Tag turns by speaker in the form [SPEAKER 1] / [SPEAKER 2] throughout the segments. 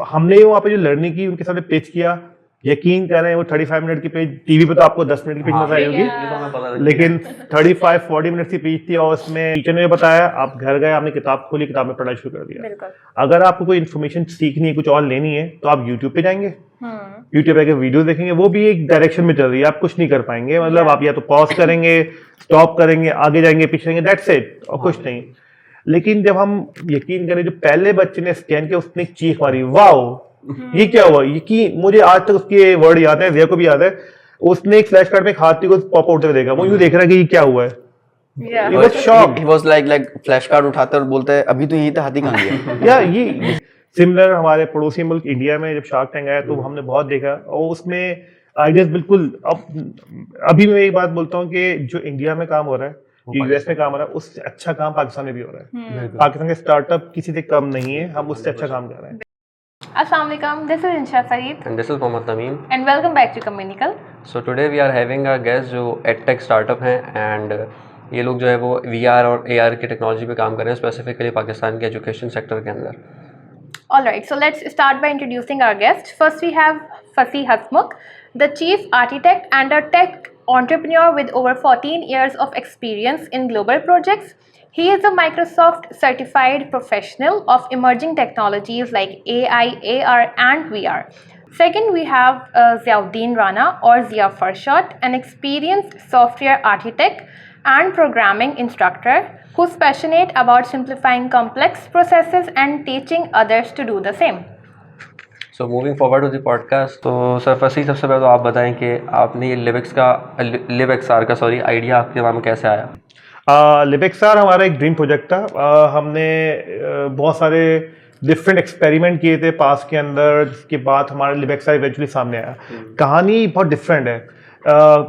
[SPEAKER 1] हमने वहाँ पे जो लर्निंग की उनके सामने पिच किया, यकीन करें वो 35 मिनट की पेज, टीवी पे तो आपको 10 मिनट की पेज नजर आई होगी,
[SPEAKER 2] ये तो हमें पता लग
[SPEAKER 1] लेकिन 35-40 मिनट की पेज थी और उसमें टीचर ने बताया, आप घर गए, आपने किताब खोली, किताब में पढ़ना शुरू कर दिया। अगर आपको कोई इन्फॉर्मेशन सीखनी है, कुछ और लेनी है, तो आप यूट्यूब पे जाएंगे, यूट्यूब पे वीडियो देखेंगे, वो भी एक डायरेक्शन में चल रही है, आप कुछ नहीं कर पाएंगे, मतलब आप या तो पॉज करेंगे, स्टॉप करेंगे, आगे जाएंगे, पीछे जाएंगे, दैट्स इट, और कुछ नहीं। लेकिन जब हम यकीन करें, जो पहले बच्चे ने स्कैन किया उसने एक चीख मारी, वाओ ये क्या हुआ, यकीन, मुझे आज तक उसके वर्ड याद है, जिया को भी याद है, उसने एक फ्लैश कार्ड में एक हाथी को पॉप आउट देखा, वो यूं देख रहा है कि ये क्या हुआ है। He was shocked.
[SPEAKER 3] He was like flash card उठाते और बोलते हैं अभी तो यही था, हाथी कहाँ गया।
[SPEAKER 1] या ये सिमिलर हमारे पड़ोसी मुल्क इंडिया में जब शार्क टैंक आया तो हमने बहुत देखा, और उसमें आइडियाज बिल्कुल, अभी मैं एक बात बोलता हूँ कि जो इंडिया में काम हो रहा है, यूएस में काम हो रहा है, उससे अच्छा काम पाकिस्तान में भी हो रहा है। पाकिस्तान के स्टार्टअप किसी से कम नहीं है, हम उससे अच्छा काम कर रहे हैं।
[SPEAKER 4] Assalamu alaikum, this is Insha Farid
[SPEAKER 2] And this is Mohammad Nameem.
[SPEAKER 4] and welcome back to Communical.
[SPEAKER 2] So today we are having a guest जो EdTech startup हैं and ये लोग जो है वो VR और AR की टेक्नोलॉजी पे काम कर रहे हैं, स्पेसिफिकली पाकिस्तान के एजुकेशन सेक्टर के अंदर।
[SPEAKER 4] Alright, so let's start by introducing our guest. First we have Fasih Hasmukh, the chief architect and a tech entrepreneur with over 14 years of experience in global projects. He is a Microsoft certified professional of emerging technologies like AI, AR and VR. Second, we have Ziauddin Rana or Zia Farshad, an experienced software architect and programming instructor who's passionate about simplifying complex processes and teaching others to do the same.
[SPEAKER 2] So moving forward to the podcast, तो sir फसी सबसे पहले तो आप बताएं कि आपने ये लिबएक्सआर का आइडिया आपके दिमाग में कैसे आया?
[SPEAKER 1] लिबएक्सआर हमारा एक ड्रीम प्रोजेक्ट था। हमने बहुत सारे डिफरेंट एक्सपेरिमेंट किए थे पास के अंदर, जिसके बाद हमारा लिबएक्सआर इवेंचुअली सामने आया। कहानी बहुत डिफरेंट है।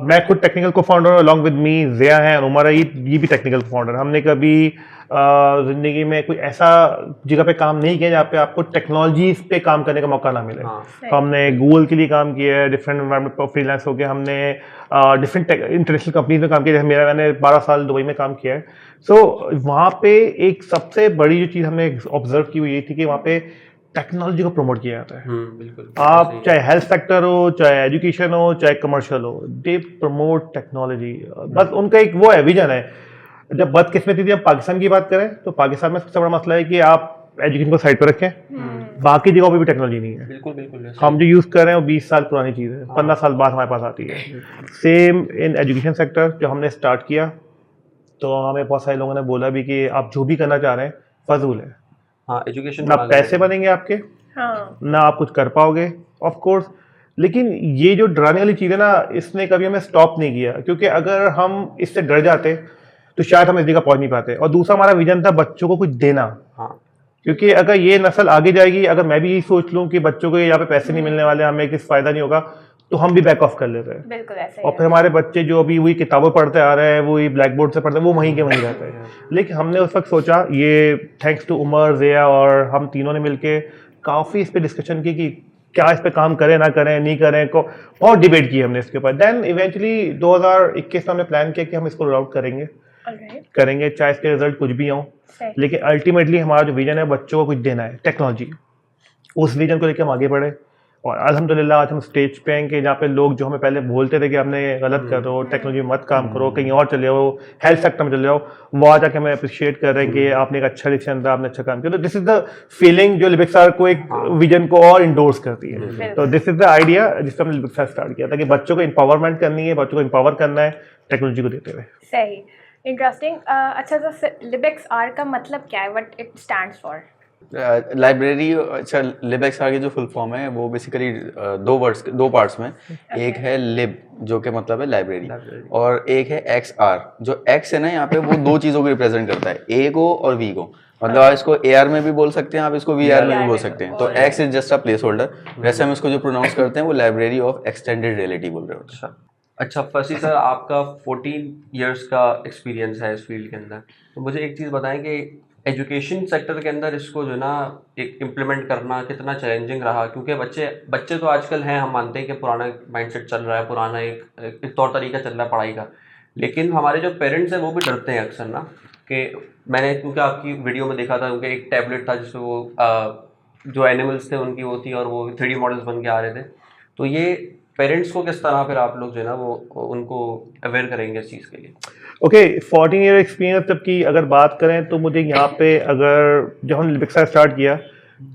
[SPEAKER 1] मैं खुद टेक्निकल को फाउंडर, अलॉन्ग विद मी जिया है, उमर है, ये भी टेक्निकल फाउंडर। हमने कभी ज़िंदगी में कोई ऐसा जगह पे काम नहीं किया जहाँ पे आपको टेक्नोलॉजीज पे काम करने का मौका ना मिले। तो हमने गूगल के लिए काम किया है, डिफरेंट एनवायरमेंट पर फ्रीलांस हो गया, हमने डिफरेंट इंटरनेशनल कंपनीज में काम किया, मैंने 12 साल दुबई में काम किया है। सो वहाँ पे एक सबसे बड़ी जो चीज़ हमने ऑब्जर्व की हुई ये थी कि वहाँ पे टेक्नोलॉजी को प्रमोट किया जाता है।
[SPEAKER 2] बिल्कुल।
[SPEAKER 1] आप चाहे हेल्थ सेक्टर हो, चाहे एजुकेशन हो, चाहे कमर्शियल हो, दे प्रमोट टेक्नोलॉजी। बस उनका एक वो है, विजन है। जब बदकिस्मती थी, हम पाकिस्तान की बात करें तो पाकिस्तान में सबसे बड़ा मसला है कि आप एजुकेशन को साइड पर रखें, बाकी जगहों पे भी टेक्नोलॉजी नहीं है।
[SPEAKER 2] बिल्कुल बिल्कुल।
[SPEAKER 1] हम जो यूज़ कर रहे हैं वो 20 साल पुरानी चीज़ है, 15 साल बाद हमारे पास आती है। सेम इन एजुकेशन सेक्टर जो हमने स्टार्ट किया, तो हमें बहुत सारे लोगों ने बोला भी कि आप जो भी करना चाह रहे हैं फजूल है।
[SPEAKER 2] हाँ, एजुकेशन
[SPEAKER 1] ना पैसे बनेंगे आपके, ना आप कुछ कर पाओगे, ऑफ कोर्स। लेकिन ये जो डराने वाली चीज़ है ना, इसने कभी हमें स्टॉप नहीं किया, क्योंकि अगर हम इससे डर जाते तो शायद हम इस जगह पहुंच नहीं पाते। और दूसरा हमारा विजन था बच्चों को कुछ देना। क्योंकि अगर ये नस्ल आगे जाएगी, अगर मैं भी यही सोच लूँ कि बच्चों को यहाँ पे पैसे नहीं मिलने वाले, हमें किस फायदा नहीं होगा, तो हम भी बैक ऑफ कर लेते हैं।
[SPEAKER 4] बिल्कुल ऐसे
[SPEAKER 1] और फिर हमारे बच्चे जो अभी वही किताबें पढ़ते आ रहे हैं, वही ब्लैक बोर्ड से पढ़ते हैं, वो वहीं के वहीं रहते हैं। लेकिन हमने उस वक्त सोचा, ये थैंक्स टू उमर, जिया और हम तीनों ने मिलके काफ़ी इस पर डिस्कशन की कि क्या इस पे काम करें, ना करें, नहीं करें, को बहुत डिबेट की हमने इसके ऊपर। देन इवेंचुअली 2021 में हमने प्लान किया कि हम इसको रोल आउट करेंगे, चाहे इसके रिजल्ट कुछ भी हों, लेकिन अल्टीमेटली हमारा जो विजन है बच्चों को कुछ देना है, टेक्नोलॉजी। उस विजन को लेकर हम आगे बढ़े और अल्हम्दुलिल्लाह आज हम स्टेज पे हैं कि जहाँ पे लोग जो हमें पहले बोलते थे कि आपने गलत कर दो, टेक्नोलॉजी में मत काम करो, कहीं और चले जाओ, हेल्थ सेक्टर में चले जाओ, वो आज आके हमें अप्रिशिएट कर रहे हैं कि आपने एक अच्छा डिसीजन था, आपने अच्छा काम किया। तो दिस इज द फीलिंग जो लिबएक्सआर को एक विजन को और इंडोर्स करती है। तो दिस इज द आइडिया जिससे हमने लिबएक्सआर स्टार्ट किया था कि बच्चों को एम्पावरमेंट करनी है, बच्चों को एम्पावर करना है टेक्नोलॉजी को देते हुए।
[SPEAKER 4] सही, इंटरेस्टिंग। अच्छा, तो लिबएक्सआर का मतलब क्या है, what it stands for?
[SPEAKER 3] Library. अच्छा, लिबएक्सआर की जो फुल फॉर्म है वो बेसिकली दो पार्ट्स में। एक है लिब जो कि मतलब है लाइब्रेरी, और एक है एक्सआर। जो एक्स है ना, यहाँ पे वो दो चीज़ों को रिप्रेजेंट करता है, ए को और वी को। मतलब आप इसको AR में भी बोल सकते हैं, आप इसको VR में भी बोल सकते हैं। तो x is just a place holder. वैसे हम इसको जो प्रोनाउंस करते हैं वो लाइब्रेरी ऑफ एक्सटेंडेड रियलिटी बोल रहे होते हैं।
[SPEAKER 2] अच्छा फसी सर, आपका 14 इयर्स का एक्सपीरियंस है इस फील्ड के अंदर, तो मुझे एक चीज़ बताएं कि एजुकेशन सेक्टर के अंदर इसको जो ना एक इम्प्लीमेंट करना कितना चैलेंजिंग रहा? क्योंकि बच्चे तो आजकल हैं, हम मानते हैं कि पुराना माइंडसेट चल रहा है, पुराना एक तौर तरीका चल रहा है पढ़ाई का, लेकिन हमारे जो पेरेंट्स हैं वो भी डरते हैं अक्सर ना, कि मैंने क्योंकि आपकी वीडियो में देखा था, क्योंकि एक टैबलेट था जिसमें वो जो एनिमल्स थे उनकी वो थी और वो 3D मॉडल्स बन के आ रहे थे। तो ये पेरेंट्स को किस तरह फिर आप लोग जो है ना वो उनको अवेयर करेंगे इस चीज़ के लिए?
[SPEAKER 1] ओके 14 ईयर एक्सपीरियंस जब की अगर बात करें तो मुझे यहाँ पे अगर जब हम लिबिक्सा स्टार्ट किया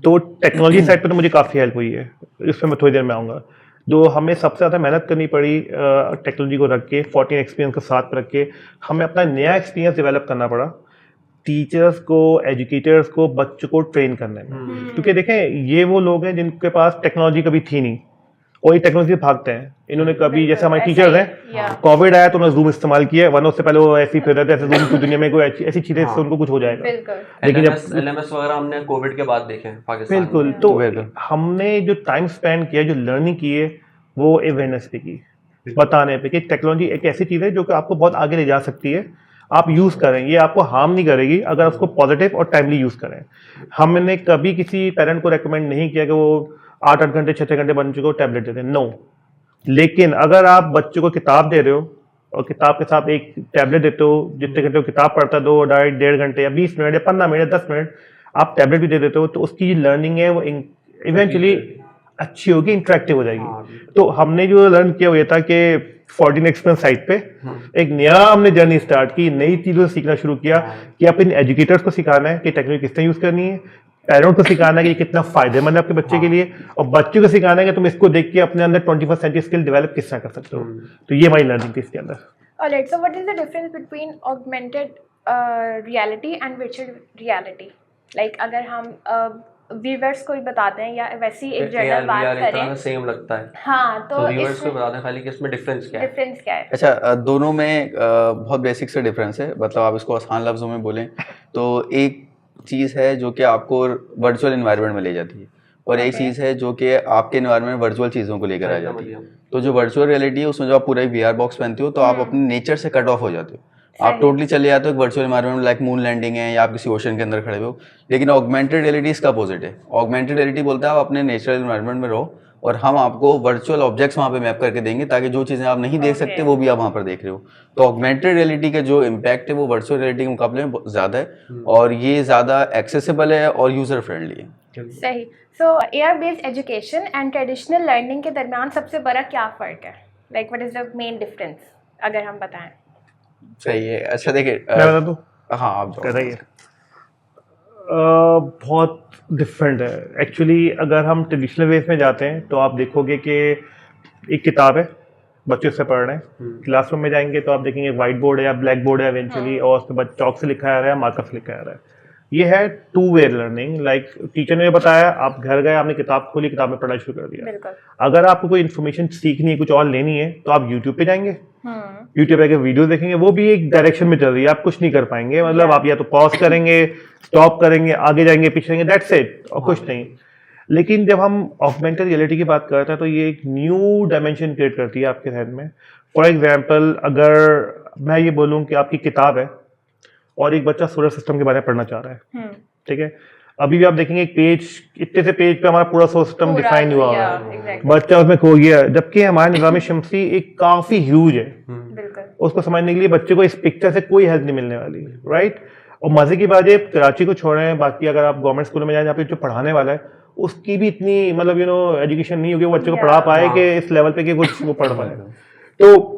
[SPEAKER 1] तो टेक्नोलॉजी साइड पे तो मुझे काफ़ी हेल्प हुई है, इसमें मैं थोड़ी देर में आऊँगा। जो हमें सबसे ज़्यादा मेहनत करनी पड़ी टेक्नोलॉजी को रख के 14 एक्सपीरियंस को साथ रख के हमें अपना नया एक्सपीरियंस डेवलप करना पड़ा, टीचर्स को, एजुकेटर्स को, बच्चों को ट्रेन करने में। क्योंकि देखें ये वो लोग हैं जिनके पास टेक्नोलॉजी कभी थी नहीं और ये टेक्नोलॉजी भागते हैं। इन्होंने कभी, जैसे हमारे टीचर्स हैं, कोविड आया तो उन्होंने जूम इस्तेमाल किया, वरना उससे पहले वो ऐसे ही फिर रहे थे, ऐसे जूम की दुनिया में कोई ऐसी चीजें जिससे उनको कुछ हो जाएगा।
[SPEAKER 2] लेकिन जब LMS वगैरह हमने कोविड के बाद देखे हैं पाकिस्तान में।
[SPEAKER 1] बिल्कुल, तो हमने जो टाइम स्पेंड किया, जो लर्निंग की है, वो अवेयरनेस पे की, बताने पे कि टेक्नोलॉजी एक ऐसी चीज़ है जो कि आपको बहुत आगे ले जा सकती है, आप यूज़ करें, ये आपको हार्म नहीं करेगी अगर उसको पॉजिटिव और टाइमली यूज़ करें। हमने कभी किसी पेरेंट को रेकमेंड नहीं किया कि वो 8-8 घंटे 6-6 घंटे बच्चों को टैबलेट दे दें, नो। लेकिन अगर आप बच्चों को किताब दे रहे हो और किताब के साथ एक टैबलेट देते हो, जितने घंटे वो किताब पढ़ता है 2, 2.5, 1.5 घंटे या 20 मिनट या 15 मिनट, 10 मिनट आप टैबलेट भी दे देते हो, तो उसकी लर्निंग है वो इवेंचुअली अच्छी होगी, इंटरेक्टिव हो जाएगी। तो हमने जो लर्न किया वो ये था कि 14 एक्सपीरियंस साइट पे एक नया हमने जर्नी स्टार्ट की, नई चीज़ों से सीखना शुरू किया कि अपने एजुकेटर्स को सिखाना है कि टेक्नोलॉजी किस तरह यूज़ करनी है, पेरेंट्स को सिखाना है कि कितना फायदेमंद है आपके बच्चे के लिए, और बच्चों को सिखाना है कि तुम इसको देख के अपने अंदर 21st सेंचुरी स्किल डेवलप किस तरह कर सकते हो। तो ये हमारी लर्निंग थी इसके अंदर।
[SPEAKER 4] Alright, so what is the difference between augmented reality and virtual reality? Like अगर हम व्यूअर्स को ही बताते हैं या वैसी एक जनरल बात करें,
[SPEAKER 2] सेम लगता है।
[SPEAKER 4] हाँ, तो
[SPEAKER 2] व्यूअर्स को बता दें खाली कि इसमें डिफरेंस क्या है।
[SPEAKER 4] डिफरेंस क्या है?
[SPEAKER 3] अच्छा, दोनों में बहुत बेसिक से डिफरेंस है। मतलब आप इसको आसान लफ्जों में बोलें तो एक चीज़ है जो कि आपको वर्चुअल एनवायरनमेंट में ले जाती है, और एक चीज़ है जो कि आपके एनवायरनमेंट में वर्चुअल चीज़ों को लेकर आ जाती है। तो जो वर्चुअल रियलिटी है उसमें जो आप पूरा VR बॉक्स पहनते हो तो आप अपने नेचर से कट ऑफ हो जाते हो, आप टोटली चले जाते हो एक virtual environment, like moon landing है या आप किसी ओशन के अंदर खड़े हो। लेकिन ऑगमेंटेड रियलिटी इसका अपोजिट है। ऑगमेंटेड रियलिटी बोलता है आप अपने नेचुरल एनवायरनमेंट में रहो और हम आपको वर्चुअल ऑब्जेक्ट्स वहाँ पे मैप करके देंगे ताकि जो चीज़ें आप नहीं देख सकते वो भी आप वहाँ पर देख रहे हो। तो ऑगमेंटेड रियलिटी का जो इम्पैक्ट है वो वर्चुअल रियलिटी के मुकाबले में ज़्यादा है और ये ज़्यादा एक्सेसिबल है और यूज़र फ्रेंडली है।
[SPEAKER 4] सही। सो AR based education and traditional learning के दरमियान सबसे बड़ा क्या फ़र्क है? Like what is the main difference अगर हम बताएं?
[SPEAKER 3] सही है। अच्छा देखिए,
[SPEAKER 1] मैं बता दूं?
[SPEAKER 3] हाँ आप
[SPEAKER 1] बताइए। बहुत डिफरेंट है एक्चुअली। अगर हम ट्रेडिशनल वेज में जाते हैं तो आप देखोगे कि एक किताब है, बच्चे उससे पढ़ रहे हैं। क्लासरूम में जाएंगे तो आप देखेंगे व्हाइट बोर्ड है या ब्लैक बोर्ड है इवेंचुअली, और उस पर चौक से लिखा आ रहा है, मार्कर से लिखा आ रहा है। ये है 2 वे लर्निंग। लाइक टीचर ने बताया, आप घर गए, आपने किताब खोली, किताब में पढ़ना शुरू कर दिया। अगर आपको कोई इन्फॉर्मेशन सीखनी है, कुछ और लेनी है, तो आप यूट्यूब पे जाएंगे, यूट्यूब पे वीडियो देखेंगे, वो भी एक डायरेक्शन में चल रही है, आप कुछ नहीं कर पाएंगे। मतलब आप या तो पॉज करेंगे, स्टॉप करेंगे, आगे जाएंगे, पीछे जाएंगे, दैट्स इट, और कुछ नहीं। लेकिन जब हम ऑगमेंटेड रियलिटी की बात करते हैं तो ये एक न्यू डायमेंशन क्रिएट करती है आपके जहन में। फॉर एग्जाम्पल, अगर मैं ये बोलूँ कि आपकी किताब है और एक बच्चा सोलर सिस्टम के बारे में पढ़ना चाह रहा है, ठीक है, अभी भी आप देखेंगे एक पेज, इतने से पेज पे हमारा पूरा सोलर सिस्टम डिफाइन हुआ है, बच्चा उसमें खो गया, जबकि हमारा निज़ाम शमसी एक काफी ह्यूज है। उसको समझने के लिए बच्चे को इस पिक्चर से कोई हेल्प नहीं मिलने वाली, राइट। और मजे की बात है, कराची को छोड़े, बाकी अगर आप गवर्नमेंट स्कूल में जाए जहाँ पे जो पढ़ाने वाला है उसकी भी इतनी मतलब एजुकेशन नहीं होगी वो बच्चे को पढ़ा पाए कि इस लेवल पे कि कुछ वो पढ़ पाए। तो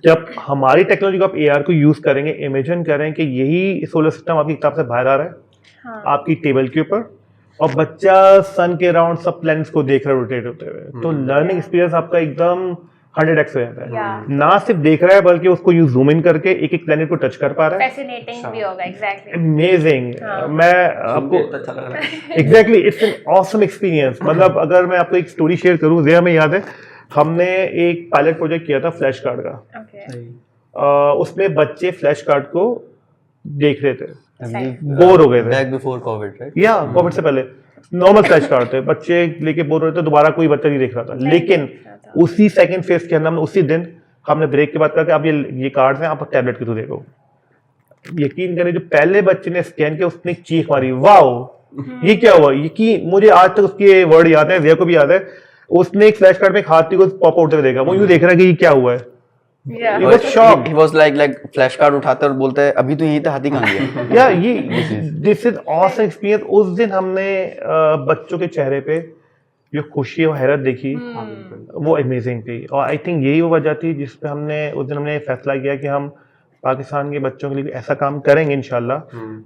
[SPEAKER 1] जब हमारी टेक्नोलॉजी को आप AR को यूज करेंगे, इमेजिन करें कि यही सोलर सिस्टम आपकी किताब से बाहर आ रहा है, आपकी टेबल के ऊपर, और बच्चा सन के अराउंड सब प्लैनेट्स को देख रहा है रोटेट होते हुए, तो लर्निंग एक्सपीरियंस आपका एकदम 100x हो जाता है। ना सिर्फ देख रहा है बल्कि उसको यूज जूम इन करके एक एक प्लैनेट को टच कर पा रहा है।
[SPEAKER 4] फैसिनेटिंग भी होगा, एग्जैक्टली,
[SPEAKER 1] अमेजिंग। मैं आपको exactly, it's an awesome experience. मतलब अगर मैं आपको एक स्टोरी शेयर करूं, ज़रा हमें याद है, हमने एक पायलट प्रोजेक्ट किया था फ्लैश कार्ड का। उसमें बच्चे फ्लैश कार्ड को देख रहे थे, बोर हो गए थे।
[SPEAKER 3] Back before Covid, right?
[SPEAKER 1] या कोविड से पहले नॉर्मल फ्लैश कार्ड थे, बच्चे लेके बोर हो रहे थे, दोबारा कोई बच्चा नहीं देख रहा था। लेकिन उसी सेकंड फेज के अंदर, उसी दिन हमने ब्रेक के बाद कहा कि आप ये कार्ड्स हैं, आप टैबलेट के थ्रू देखो। यकीन करें, जो पहले बच्चे ने स्कैन किया उसने चीख मारी, वाओ ये क्या हुआ। यकीन, मुझे आज तक उसके वर्ड याद है, ज़िया को भी याद है। उसने एक फ्लैश कार्ड में एक हाथी को पॉप आउट देखा, वो यूं देख रहा है कि ये क्या हुआ है,
[SPEAKER 4] Yeah.
[SPEAKER 1] He was shocked.
[SPEAKER 3] He was like flash card उठाता है और बोलता है अभी तो यही था, हाथी कहाँ गया?
[SPEAKER 1] या ये दिस इज ऑसम एक्सपीरियंस। उस दिन हमने बच्चों के चेहरे पे जो खुशी और हैरत देखी वो अमेजिंग थी, और आई थिंक यही वो वजह थी जिस पे हमने उस दिन हमने फैसला किया कि हम पाकिस्तान के बच्चों के लिए ऐसा काम करेंगे इंशाल्लाह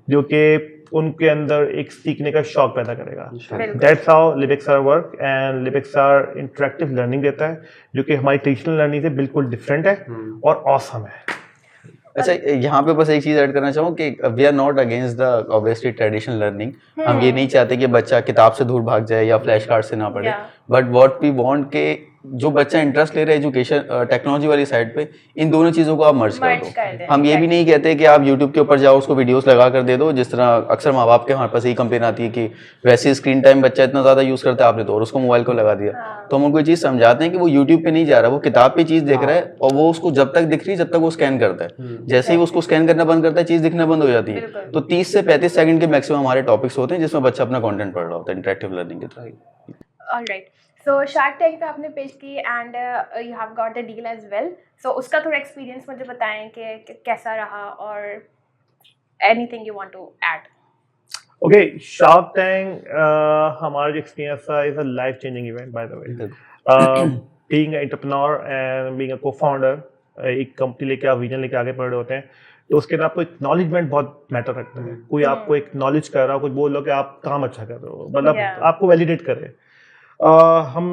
[SPEAKER 1] जो कि उनके अंदर एक सीखने का शौक पैदा करेगा। That's how Libix work, and Libix interactive learning देता है जो कि हमारी ट्रेडिशनल लर्निंग से बिल्कुल डिफरेंट है और ऑसम है।
[SPEAKER 3] अच्छा, यहाँ पे बस एक चीज ऐड करना चाहूँ कि we are not against the obviously traditional learning. हम ये नहीं चाहते कि बच्चा किताब से दूर भाग जाए या फ्लैश कार्ड से ना पढ़े, बट व्हाट वी वांट के जो बच्चा इंटरेस्ट ले रहा है एजुकेशन टेक्नोलॉजी वाली साइड पे, इन दोनों चीज़ों को आप मर्ज कर दो। हम ये भी नहीं कहते कि आप यूट्यूब के ऊपर जाओ उसको वीडियोस लगा कर दे दो, जिस तरह अक्सर माँ बाप के हमारे पास यही कंप्लेन आती है कि वैसे स्क्रीन टाइम बच्चा इतना ज़्यादा यूज़ करता है आपने तो और उसको मोबाइल को लगा दिया। तो हम उनको ये चीज़ समझाते हैं कि वो यूट्यूब पे नहीं जा रहा, वो किताब पे चीज़ देख रहा है और वो उसको जब तक दिख रही है जब तक वो स्कैन करता है, जैसे ही वो उसको स्कैन करना बंद करता है चीज़ दिखना बंद हो जाती है। तो 30 से 35 सेकंड के मैक्सिमम हमारे टॉपिक्स होते हैं जिसमें बच्चा अपना कंटेंट पढ़ रहा होता है इंटरेक्टिव लर्निंग के through.
[SPEAKER 4] Alright, so shark tank पे आपने पिच की and you have got the deal as well, so उसका थोड़ा एक्सपीरियंस मुझे बताएं कि कैसा रहा और anything you want to add.
[SPEAKER 1] Okay, shark tank हमारा जो एक्सपीरियंस था is a life changing event by the way. Being entrepreneur and being a co-founder, एक कंपनी लेके आप विजन लेके आगे बढ़ रहे होते हैं तो उसके लिए आपको एक्नॉलेजमेंट बहुत मैटर रखता है। कोई आपको एक्नॉलेज कर रहा हो, कुछ बोल लो कि आप काम अच्छा कर रहे हो, मतलब आपको वैलिडेट करे। हम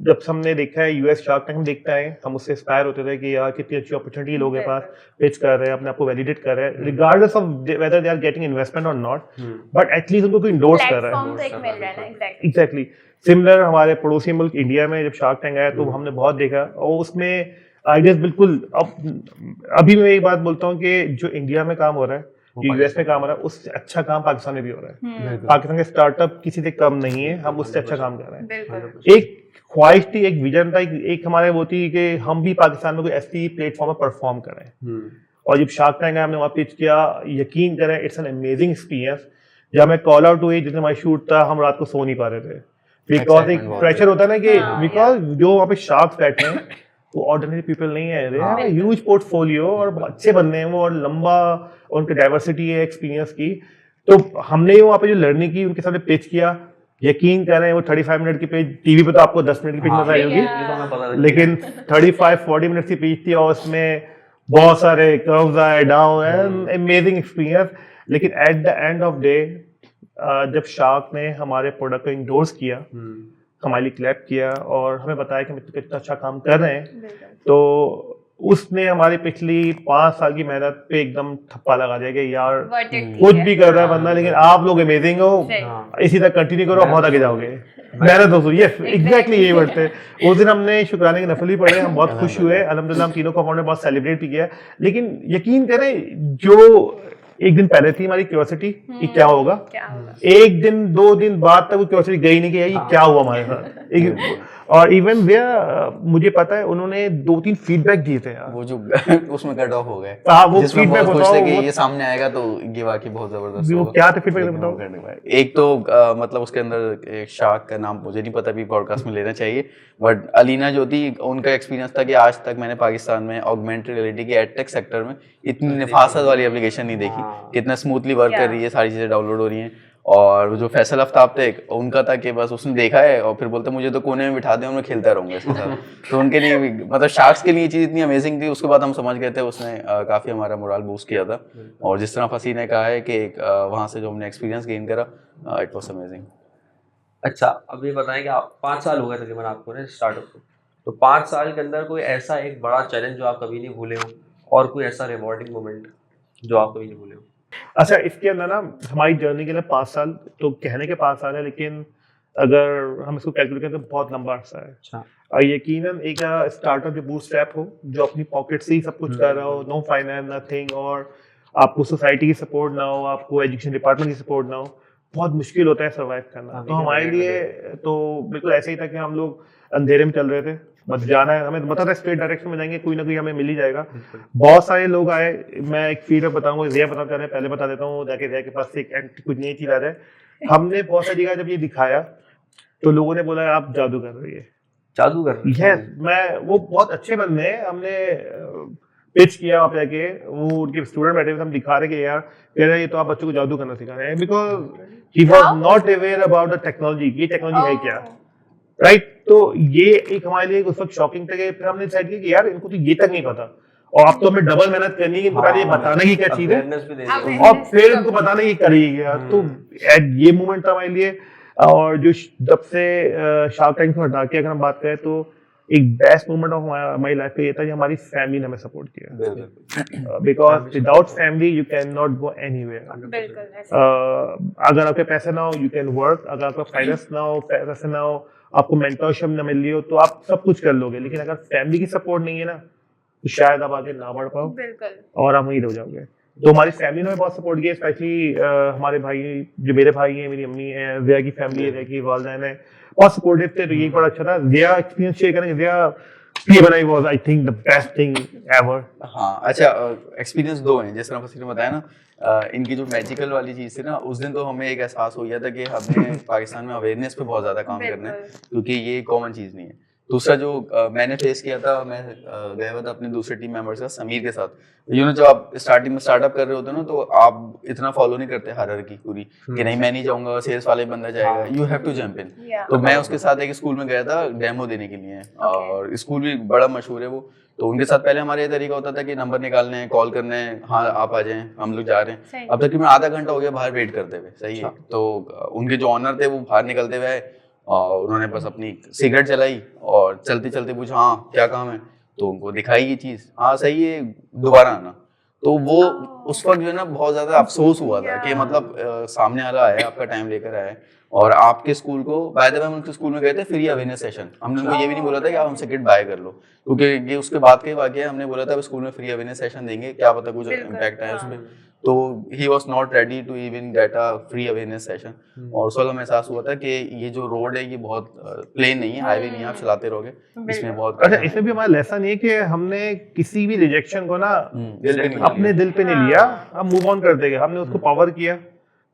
[SPEAKER 1] जब हमने देखा है यूएस शार्क टैंक, हम देखते हैं हम उससे इंस्पायर होते थे कि यार कितनी अच्छी अपॉर्चुनिटी लोगों के पास पिच कर रहे हैं, अपने आप को वैलिडेट कर रहे हैं regardless of whether they are getting investment और नॉट, बट एटलीस्ट उनको कोई इंडोर्स कर रहा है। एग्जैक्टली सिमिलर हमारे पड़ोसी मुल्क इंडिया में जब शार्क टैंक आया तो हमने बहुत देखा और उसमें आइडियाज बिल्कुल अभी मैं एक बात बोलता हूँ कि जो इंडिया में काम हो रहा है, यूएस में काम हो रहा है, उससे अच्छा काम पाकिस्तान में भी हो रहा है। पाकिस्तान के स्टार्टअप किसी से कम नहीं है, हम उससे अच्छा काम कर रहे हैं। एक ख्वाहिश थी, एक विजन था, एक हमारे वो थी कि हम भी पाकिस्तान में कोई ऐसी प्लेटफॉर्म पर परफॉर्म करें। और जब शार्क टैंक हमने वहाँ पिच किया, यकीन करें इट्स एन अमेजिंग एक्सपीरियंस। जब हमें कॉल आउट हुई, जिसमें हमारी शूट था, हम रात को सो नहीं पा रहे थे बिकॉज एक प्रेशर होता है ना कि बिकॉज जो वहाँ पे शार्क्स बैठे हैं वो ऑर्डिनरी पीपल नहीं है, they have a huge portfolio और अच्छे बंदे हैं वो और लंबा उनकी डाइवर्सिटी है एक्सपीरियंस की। तो हमने वहाँ पे जो लर्निंग की उनके साथ पिच किया, यकीन करें वो 35 मिनट की पेज, टीवी पे तो आपको 10 मिनट की पेज नजर आई होगी, लेकिन 35-40 मिनट की पेज थी और उसमें बहुत सारे कर्व्स आए डाउन एंड अमेजिंग एक्सपीरियंस। लेकिन at the end of day जब शार्क ने हमारे प्रोडक्ट को इंडोर्स किया, हमारे लिए क्लैप किया और हमें बताया कि हम कितना अच्छा काम कर रहे हैं, तो उसने हमारी पिछली 5 साल की मेहनत पे एकदम ठप्पा लगा दिया कि यार कुछ भी कर रहा है बंदा, लेकिन आप लोग अमेजिंग हो, इसी तरह कंटिन्यू करो, बहुत आगे जाओगे। मेहनत दोस्तों, ये एग्जैक्टली यही वर्ड थे। उस दिन हमने शुक्राने के नफल भी पढ़े, हम बहुत खुश हुए, अल्हम्दुलिल्लाह हम तीनों को फाउंडर बहुत सेलिब्रेट भी किया। लेकिन यकीन करें जो एक दिन पहले थी हमारी क्यूरियोसिटी कि क्या होगा, एक दिन 2 दिन बाद तक वो क्यूरियोसिटी गई नहीं कि ये क्या हुआ हमारे साथ। और इवन वे मुझे पता है उन्होंने 2-3 फीडबैक दिए थे यार,
[SPEAKER 3] वो जो उसमें कट ऑफ हो गए,
[SPEAKER 1] वो फीडबैक बताओ
[SPEAKER 3] कि ये सामने आएगा तो ये वाकई बहुत जबरदस्त होगा।
[SPEAKER 1] वो क्या थे फीडबैक बताओ।
[SPEAKER 3] एक तो मतलब उसके अंदर एक शार्क का नाम मुझे नहीं पता भी पॉडकास्ट में लेना चाहिए, बट अलीना जो थी उनका एक्सपीरियंस था कि आज तक मैंने पाकिस्तान में ऑगमेंटेड रियलिटी के एडटेक सेक्टर में इतनी नफासत वाली एप्लीकेशन नहीं देखी, कितना स्मूथली वर्क कर रही है, सारी चीजें डाउनलोड हो रही हैं। और जो फैसल आफ्ताब थे उनका था कि बस उसने देखा है और फिर बोलते मुझे तो कोने में बिठा दे और मैं खेलता रहूंगा इसके साथ। तो उनके लिए मतलब शार्क्स के लिए चीज़ इतनी अमेजिंग थी, उसके बाद हम समझ गए थे उसने काफ़ी हमारा मोरल बूस्ट किया था। और जिस तरह फसी ने कहा है कि वहाँ से जो हमने एक्सपीरियंस गेन करा, इट वॉज अमेजिंग।
[SPEAKER 2] अच्छा, अब ये बताएं कि आप 5 साल हो गए तकरीबन आपको ना स्टार्टअप को, तो 5 साल के अंदर कोई ऐसा एक बड़ा चैलेंज जो आप कभी नहीं भूले हो और कोई ऐसा रिवॉर्डिंग मोमेंट जो आप कभी नहीं भूले हो?
[SPEAKER 1] अच्छा, इसके अंदर ना हमारी जर्नी के लिए 5 साल तो कहने के 5 साल है, लेकिन अगर हम इसको कैलकुलेट करें तो बहुत लंबा अर्सा है।
[SPEAKER 2] अच्छा,
[SPEAKER 1] और यकीनन एक स्टार्टअप जो बूटस्ट्रैप हो, जो अपनी पॉकेट से ही सब कुछ कर रहा हो, नो फाइनेंस नथिंग, और आपको सोसाइटी की सपोर्ट ना हो, आपको एजुकेशन डिपार्टमेंट की सपोर्ट ना हो, बहुत मुश्किल होता है सर्वाइव करना। तो हमारे लिए तो बिल्कुल ऐसे ही था कि हम लोग अंधेरे में चल रहे थे, बस जाना है, हमें पता था स्ट्रेट डायरेक्शन में जाएंगे, कोई ना कोई हमें मिल ही जाएगा। बहुत सारे लोग आए, मैं एक फीडबैक बताऊंगा, रिया बताना चाह रहे हैं, पहले बता देता हूँ जाके रिया के पास से कुछ नई चीज आ जाए। हमने बहुत सारी जगह जब ये दिखाया तो लोगों ने बोला आप जादू कर रही है,
[SPEAKER 2] जादू कर रहे
[SPEAKER 1] मैं वो बहुत अच्छे बंदे हैं, हमने पिच किया वहाँ पे जाके, वो उनके स्टूडेंट बैठे हुए थे, हम दिखा रहे कि यार कह रहे हैं ये तो आप बच्चों को जादू करना सिखा रहे हैं, because he was not aware about the technology, ये टेक्नोलॉजी है क्या, राइट। तो ये एक हमारे लिए उस वक्त शॉकिंग था कि फिर हमने डिसाइड किया कि यार इनको तो ये तक नहीं पता, और अब तो हमें डबल मेहनत करनी है कि इनको पहले ये बताना की क्या चीज है
[SPEAKER 2] Awareness भी देनी है।
[SPEAKER 1] और फिर इनको बताना की करेगी क्या। तो ये मोमेंट था हमारे लिए। और जो जब से शार्क टैंक को हटा के अगर हम बात करें तो एक बेस्ट मोमेंट ऑफ हमारी लाइफ का ये था कि हमारी फैमिली ने हमें सपोर्ट किया, because without family you can not go anywhere.
[SPEAKER 4] बिल्कुल ऐसे।
[SPEAKER 1] अगर आपके पैसे ना हो यू कैन वर्क, अगर आपका फाइनेंस ना हो, पैसे ना हो, आपको मेंटरशिप ना मिल रही हो, तो आप सब कुछ कर लोगे, लेकिन अगर फैमिली की सपोर्ट नहीं है ना तो शायद आप आगे ना बढ़ पाओ
[SPEAKER 4] बिल्कुल।
[SPEAKER 1] और आप वहीं रह जाओगे। तो हमारी फैमिली ने बहुत सपोर्ट किया, स्पेशली हमारे भाई, जो मेरे भाई हैं, मेरी अम्मी है, जिया की फैमिली है, जिया की वालिदैन है, बहुत सपोर्टिव थे। तो ये बड़ा अच्छा था। जिया एक्सपीरियंस शेयर करेंगे। जिया ये बनाई was I think the best thing ever.
[SPEAKER 3] हाँ अच्छा, एक्सपीरियंस दो हैं, जैसे फसी ने बताया ना, इनकी जो मैजिकल वाली चीज़ थी ना, उस दिन तो हमें एक एहसास हो गया था कि हमें पाकिस्तान में अवेयरनेस पे बहुत ज़्यादा काम करना है, क्योंकि ये कॉमन चीज़ नहीं है। दूसरा जो मैंने फेस किया था, मैं गया हुआ था अपने दूसरे टीम मेंबर्स का, समीर के साथ। जब आप स्टार्टिंग में स्टार्टअप कर रहे होते हो ना, तो आप इतना फॉलो नहीं करते हायरार्की पूरी कि नहीं मैं नहीं जाऊंगा, सेल्स वाले बंदा जाएगा, you have to jump in. तो मैं उसके साथ एक स्कूल में गया था डेमो देने के लिए, और स्कूल भी बड़ा मशहूर है वो। तो उनके साथ पहले हमारा ये तरीका होता था कि नंबर निकालने हैं, कॉल करने हैं, हाँ आप आ जाएं, हम लोग जा रहे हैं। अब तक आधा घंटा हो गया बाहर वेट करते हुए, सही है। तो उनके जो ऑनर थे वो बाहर निकलते हुए आए और उन्होंने बस अपनी सिगरेट जलाई और चलते चलते पूछा हाँ क्या काम है, तो उनको दिखाई ये चीज़, हाँ सही है दोबारा आना। तो वो उस वक्त जो है ना बहुत ज़्यादा अफसोस हुआ था कि मतलब सामने वाला है, आपका टाइम लेकर आया है, और आपके स्कूल को, बाय द वे हम उनके स्कूल में गए थे फ्री अवेयरनेस सेशन। हमने उनको ये भी नहीं बोला था कि आप हमसे किट बाय कर लो, क्योंकि ये उसके बाद के वाक़या, हमने बोला था स्कूल में फ्री अवेयरनेस सेशन देंगे, क्या पता कुछ इम्पैक्ट आए उसमें। तो he was not ready to even get a free awareness session. और उस वक्त हमें एहसास हुआ था कि ये जो रोड है ये बहुत प्लेन नहीं है, हाईवे नहीं है, आप चलाते रहोगे, इसमें बहुत।
[SPEAKER 1] अच्छा, इसमें भी हमारा लेसन ये कि हमने किसी भी रिजेक्शन को ना अपने दिल पे नहीं लिया, हम मूव ऑन करते गए। हमने उसको पावर किया,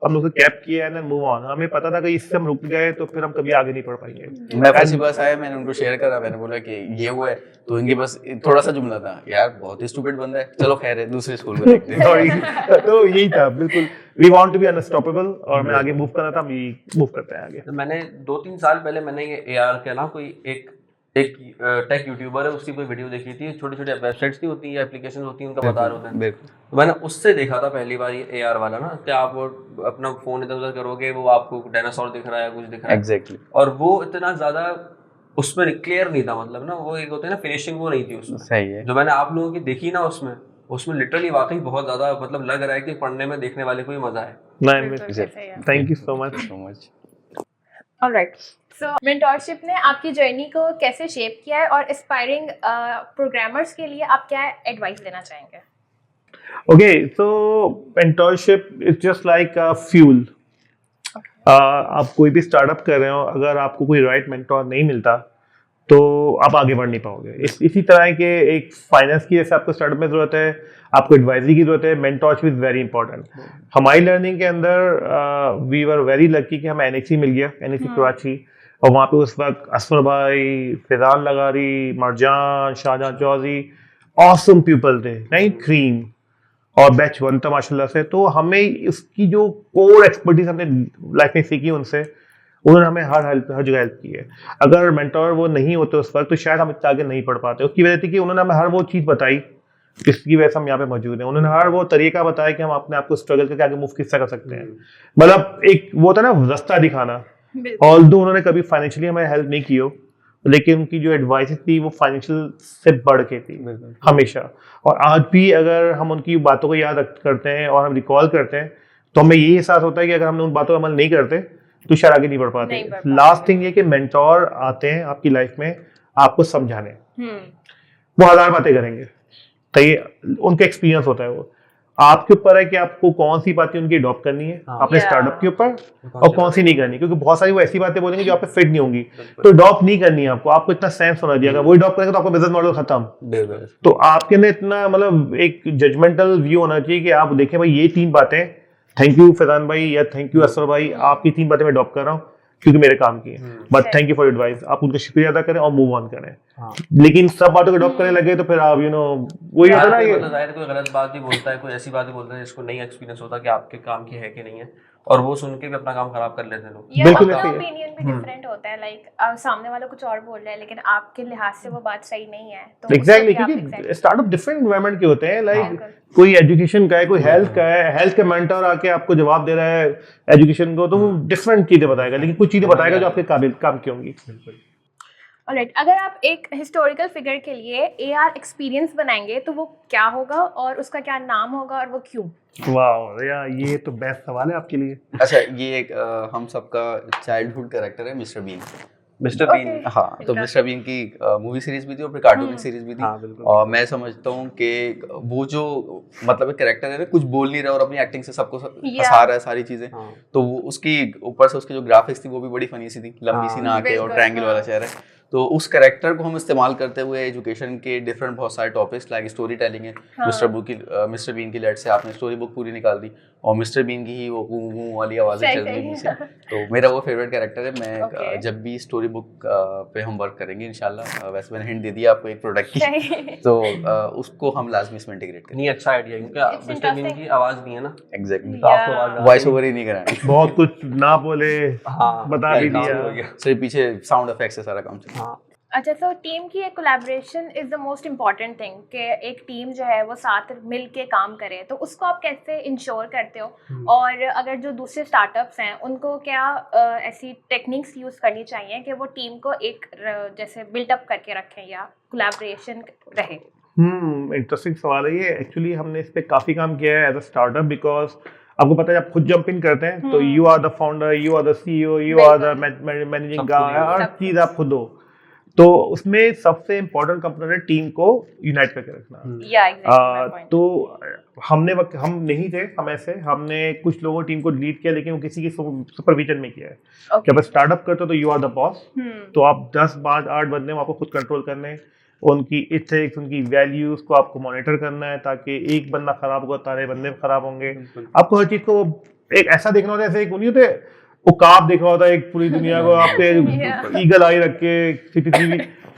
[SPEAKER 1] हमने उसको कैप किया एंड मूव ऑन। हमें पता था कि इससे हम रुक गए तो फिर हम कभी आगे नहीं बढ़ पाएंगे।
[SPEAKER 3] मैं फैसी बस आया, मैंने उनको शेयर करा, मैंने बोला कि ये हुआ है, तो इनके बस थोड़ा सा जुमला था, यार बहुत ही स्टूपिड बंदा है, चलो खैर है दूसरे स्कूल में देखते हैं।
[SPEAKER 1] सॉरी, तो यही था बिल्कुल, we want to be unstoppable, और मैं आगे मूव करना था, हम मूव करते हैं आगे।
[SPEAKER 2] तो मैंने 2-3 साल पहले मैंने ये AR के ना कोई एक टेक यूट्यूबर है, उसकी कोई वीडियो देखी थी, छोटी छोटी वेबसाइट्स नहीं होती या एप्लीकेशन होती हैं, उनका बता रहे होते हैं। तो मैंने उससे देखा था पहली बार ये AR वाला ना, कि आप वो अपना फोन इधर उधर करोगे, वो आपको डायनासोर दिख रहा है, कुछ दिख रहा है।
[SPEAKER 3] एग्जैक्टली।
[SPEAKER 2] और वो इतना ज्यादा उसमें क्लियर नहीं था, मतलब ना वो एक होता है ना फिनिशिंग, वो नहीं थी उसमें।
[SPEAKER 3] सही है।
[SPEAKER 2] जो मैंने आप लोगों की देखी ना उसमें लिटरली वाकई बहुत ज्यादा मतलब लग रहा है कि पढ़ने में देखने वाले को भी मजा है।
[SPEAKER 1] Thank you so much.
[SPEAKER 4] Alright, so mentorship ने आपकी जर्नी को कैसे शेप किया है, और एस्पायरिंग प्रोग्रामर्स के लिए आप क्या एडवाइस देना चाहेंगे?
[SPEAKER 1] Okay, so mentorship is just like a fuel. आप कोई भी स्टार्टअप कर रहे हो, अगर आपको कोई राइट मेंटोर नहीं मिलता तो आप आगे बढ़ नहीं पाओगे। इसी तरह के एक फाइनेंस की जैसे आपको स्टार्टअप में ज़रूरत है, आपको एडवाइजरी की ज़रूरत है, मेंटोरशिप इज़ वेरी इंपॉर्टेंट। हमारी लर्निंग के अंदर वी वर वेरी लकी कि हमें NXC मिल गया, NXC कराची, और वहाँ पे उस वक्त असफर भाई, फिजान लगारी, मरजान, शाहजहां चौधरी, ऑसम पीपल थे, नहीं क्रीम, और बैच 1 था माशाल्लाह से। तो हमें इसकी जो कोर एक्सपर्टीज हमने लाइफ में सीखी उनसे, उन्होंने हमें हर जगह हेल्प की है। अगर मेंटोर वो नहीं होते उस वक्त तो शायद हम इतना आगे नहीं पढ़ पाते। उसकी वजह थी कि उन्होंने हमें हर वो चीज़ बताई जिसकी वजह से हम यहाँ पे मौजूद हैं। उन्होंने हर वो तरीका बताया कि हम अपने आप को स्ट्रगल करके आगे मूव किस तरह कर सकते हैं। मतलब एक वो था ना रास्ता दिखाना। ऑल्दो उन्होंने कभी फाइनेंशियली हमें हेल्प नहीं की हो, लेकिन उनकी जो एडवाइस थी वो फाइनेंशियल से बढ़ के थी हमेशा। और आज भी अगर हम उनकी बातों को याद करते हैं और हम रिकॉल करते हैं तो हमें यही एहसास होता है कि अगर हम उन बातों पर अमल नहीं करते तो शायद आगे नहीं बढ़ पाते। लास्ट थिंग ये कि मेंटोर आते हैं आपकी लाइफ में आपको समझाने, वो 1000 बातें करेंगे, तो ये उनका एक्सपीरियंस होता है। वो आपके ऊपर है कि आपको कौन सी बातें उनकी अडॉप्ट करनी है अपने स्टार्टअप के ऊपर और कौन सी नहीं करनी, क्योंकि बहुत सारी वो ऐसी बातें बोलेंगे जो आप पे फिट नहीं होंगी, तो अडॉप्ट नहीं करनी है आपको। आपको इतना सेंस होना चाहिए, अगर वो अडॉप्ट करेंगे तो आपका बिजनेस मॉडल खत्म। तो आपके अंदर इतना मतलब एक जजमेंटल व्यू होना चाहिए कि आप देखें भाई ये 3 बातें, थैंक यू फैजान भाई या थैंक यू असर भाई, आपकी 3 बातें मैं अडॉप्ट कर रहा हूँ, क्योंकि मेरे काम की है, but thank you for advice, आप उनका शुक्रिया अदा करें और मूव ऑन करें।
[SPEAKER 2] हाँ।
[SPEAKER 1] लेकिन सब बातों को अडॉप्ट करने लगे तो फिर आप वही होता है ना, ये
[SPEAKER 2] मतलब जाहिर कोई गलत बात ही बोलता है, कोई ऐसी बात ही बोलता है जिसको नहीं एक्सपीरियंस होता कि आपके काम की है कि नहीं है, और वो सुन के भी अपना काम खराब कर लेते हैं लोग।
[SPEAKER 1] बिल्कुल
[SPEAKER 4] आपका
[SPEAKER 1] ऐसे ही है।
[SPEAKER 4] ओपिनियन भी डिफरेंट होता है, लाइक सामने वाला कुछ और बोल रहा है लेकिन आपके लिहाज से वो बात सही नहीं है, तो
[SPEAKER 1] एग्जैक्टली,
[SPEAKER 4] उसको भी आप
[SPEAKER 1] क्योंकि स्टार्टअप डिफरेंट एनवायरनमेंट के होते हैं, लाइक
[SPEAKER 4] बिल्कुल।
[SPEAKER 1] कोई एजुकेशन का है, कोई हेल्थ का है, हेल्थ का मेंटर आके आपको जवाब दे रहा है एजुकेशन को, तो वो डिफरेंट चीजें बताएगा, लेकिन कुछ चीजें बताएगा जो आपके काबिल काम की होंगी।
[SPEAKER 4] ऑलराइट, अगर आप एक हिस्टोरिकल फिगर के लिए एआर एक्सपीरियंस बनाएंगे तो वो क्या होगा और उसका क्या नाम होगा और वो क्यों?
[SPEAKER 1] वाह यार, ये तो बेस्ट सवाल है आपके लिए।
[SPEAKER 3] अच्छा, ये एक हम सबका चाइल्डहुड कैरेक्टर है mister Bean.
[SPEAKER 2] Mister
[SPEAKER 4] Okay.
[SPEAKER 2] Bean,
[SPEAKER 3] हाँ, तो मिस्टर बीन की मूवी सीरीज भी थी और फिर कार्टून सीरीज भी थी।
[SPEAKER 2] हाँ, बिल्कुल।
[SPEAKER 3] और मैं समझता हूँ कि वो जो मतलब कैरेक्टर है ना, कुछ बोल नहीं रहा और अपनी एक्टिंग से सबको हंसा रहा है सारी चीजें,
[SPEAKER 2] हाँ।
[SPEAKER 3] तो वो उसकी ऊपर से उसकी जो ग्राफिक्स थी वो भी बड़ी फनी सी थी, लंबी सी नाक है और
[SPEAKER 4] बिल्कुल,
[SPEAKER 3] ट्रायंगल वाला चेहरा है। तो उस कैरेक्टर को हम इस्तेमाल करते हुए एजुकेशन के डिफरेंट बहुत सारे टॉपिक्स लाइक स्टोरी टेलिंग है। मिस्टर बीन की लेट से आपने स्टोरी बुक पूरी निकाल दी और मिस्टर बीन की ही वो गूं गूं वाली आवाजें चल रही हैं नीचे। तो मेरा वो फेवरेट कैरेक्टर है। मैं जब भी स्टोरी बुक पे हम वर्क करेंगे इंशाल्लाह, वैसे मैंने हिंट दे दिया आपको एक प्रोडक्ट की, तो उसको हम लाजमी इसमें इंटीग्रेट करेंगे।
[SPEAKER 2] नहीं, अच्छा आइडिया, क्योंकि मिस्टर बीन की आवाज नहीं है ना,
[SPEAKER 3] एग्जैक्टली,
[SPEAKER 2] तो आपको आवाज
[SPEAKER 3] वॉइस ओवर ही नहीं कराना,
[SPEAKER 1] बहुत कुछ ना बोले,
[SPEAKER 2] हाँ,
[SPEAKER 1] बता भी
[SPEAKER 2] काम
[SPEAKER 1] दिया।
[SPEAKER 2] हो गया।
[SPEAKER 3] सिर्फ पीछे साउंड इफेक्ट से सारा काम चलता है।
[SPEAKER 2] हाँ,
[SPEAKER 4] अच्छा, सो टीम की एक collaboration is the most important thing, कि एक टीम जो है वो साथ मिल के काम करे, तो उसको आप कैसे इंश्योर करते हो? और अगर जो दूसरे स्टार्टअप्स हैं उनको क्या ऐसी टेक्निक्स यूज़ करनी चाहिए कि वो टीम को एक जैसे बिल्डअप करके रखें या कोलैबोरेशन रहे?
[SPEAKER 1] इंटरेस्टिंग सवाल है ये। एक्चुअली हमने इस पे काफी काम किया है एज अ स्टार्टअप, बिकॉज आपको पता है आप खुद जंप इन करते हैं तो you are the founder, you are the CEO, you are the managing guy, हर चीज आप खुद हो। तो उसमें सबसे इम्पोर्टेंट कंपोनेंट है टीम को यूनाइट करके रखना।
[SPEAKER 4] या एग्जैक्टली,
[SPEAKER 1] तो हम नहीं थे, हमने कुछ लोगों टीम को लीड किया, लेकिन वो किसी की सुपरविजन में किया है। जब स्टार्टअप करते हो तो यू आर द बॉस, तो आप 10-8 बंदे आपको खुद कंट्रोल करने, उनकी इथिक्स, उनकी वैल्यूज को आपको मॉनिटर करना है, ताकि एक बंदा खराब होगा सारे बंदे खराब होंगे। आपको हर चीज को एक ऐसा देखना होता है, जैसे एक नहीं होते उकाब देखा होता है एक पूरी दुनिया को, आपके ईगल आई रख के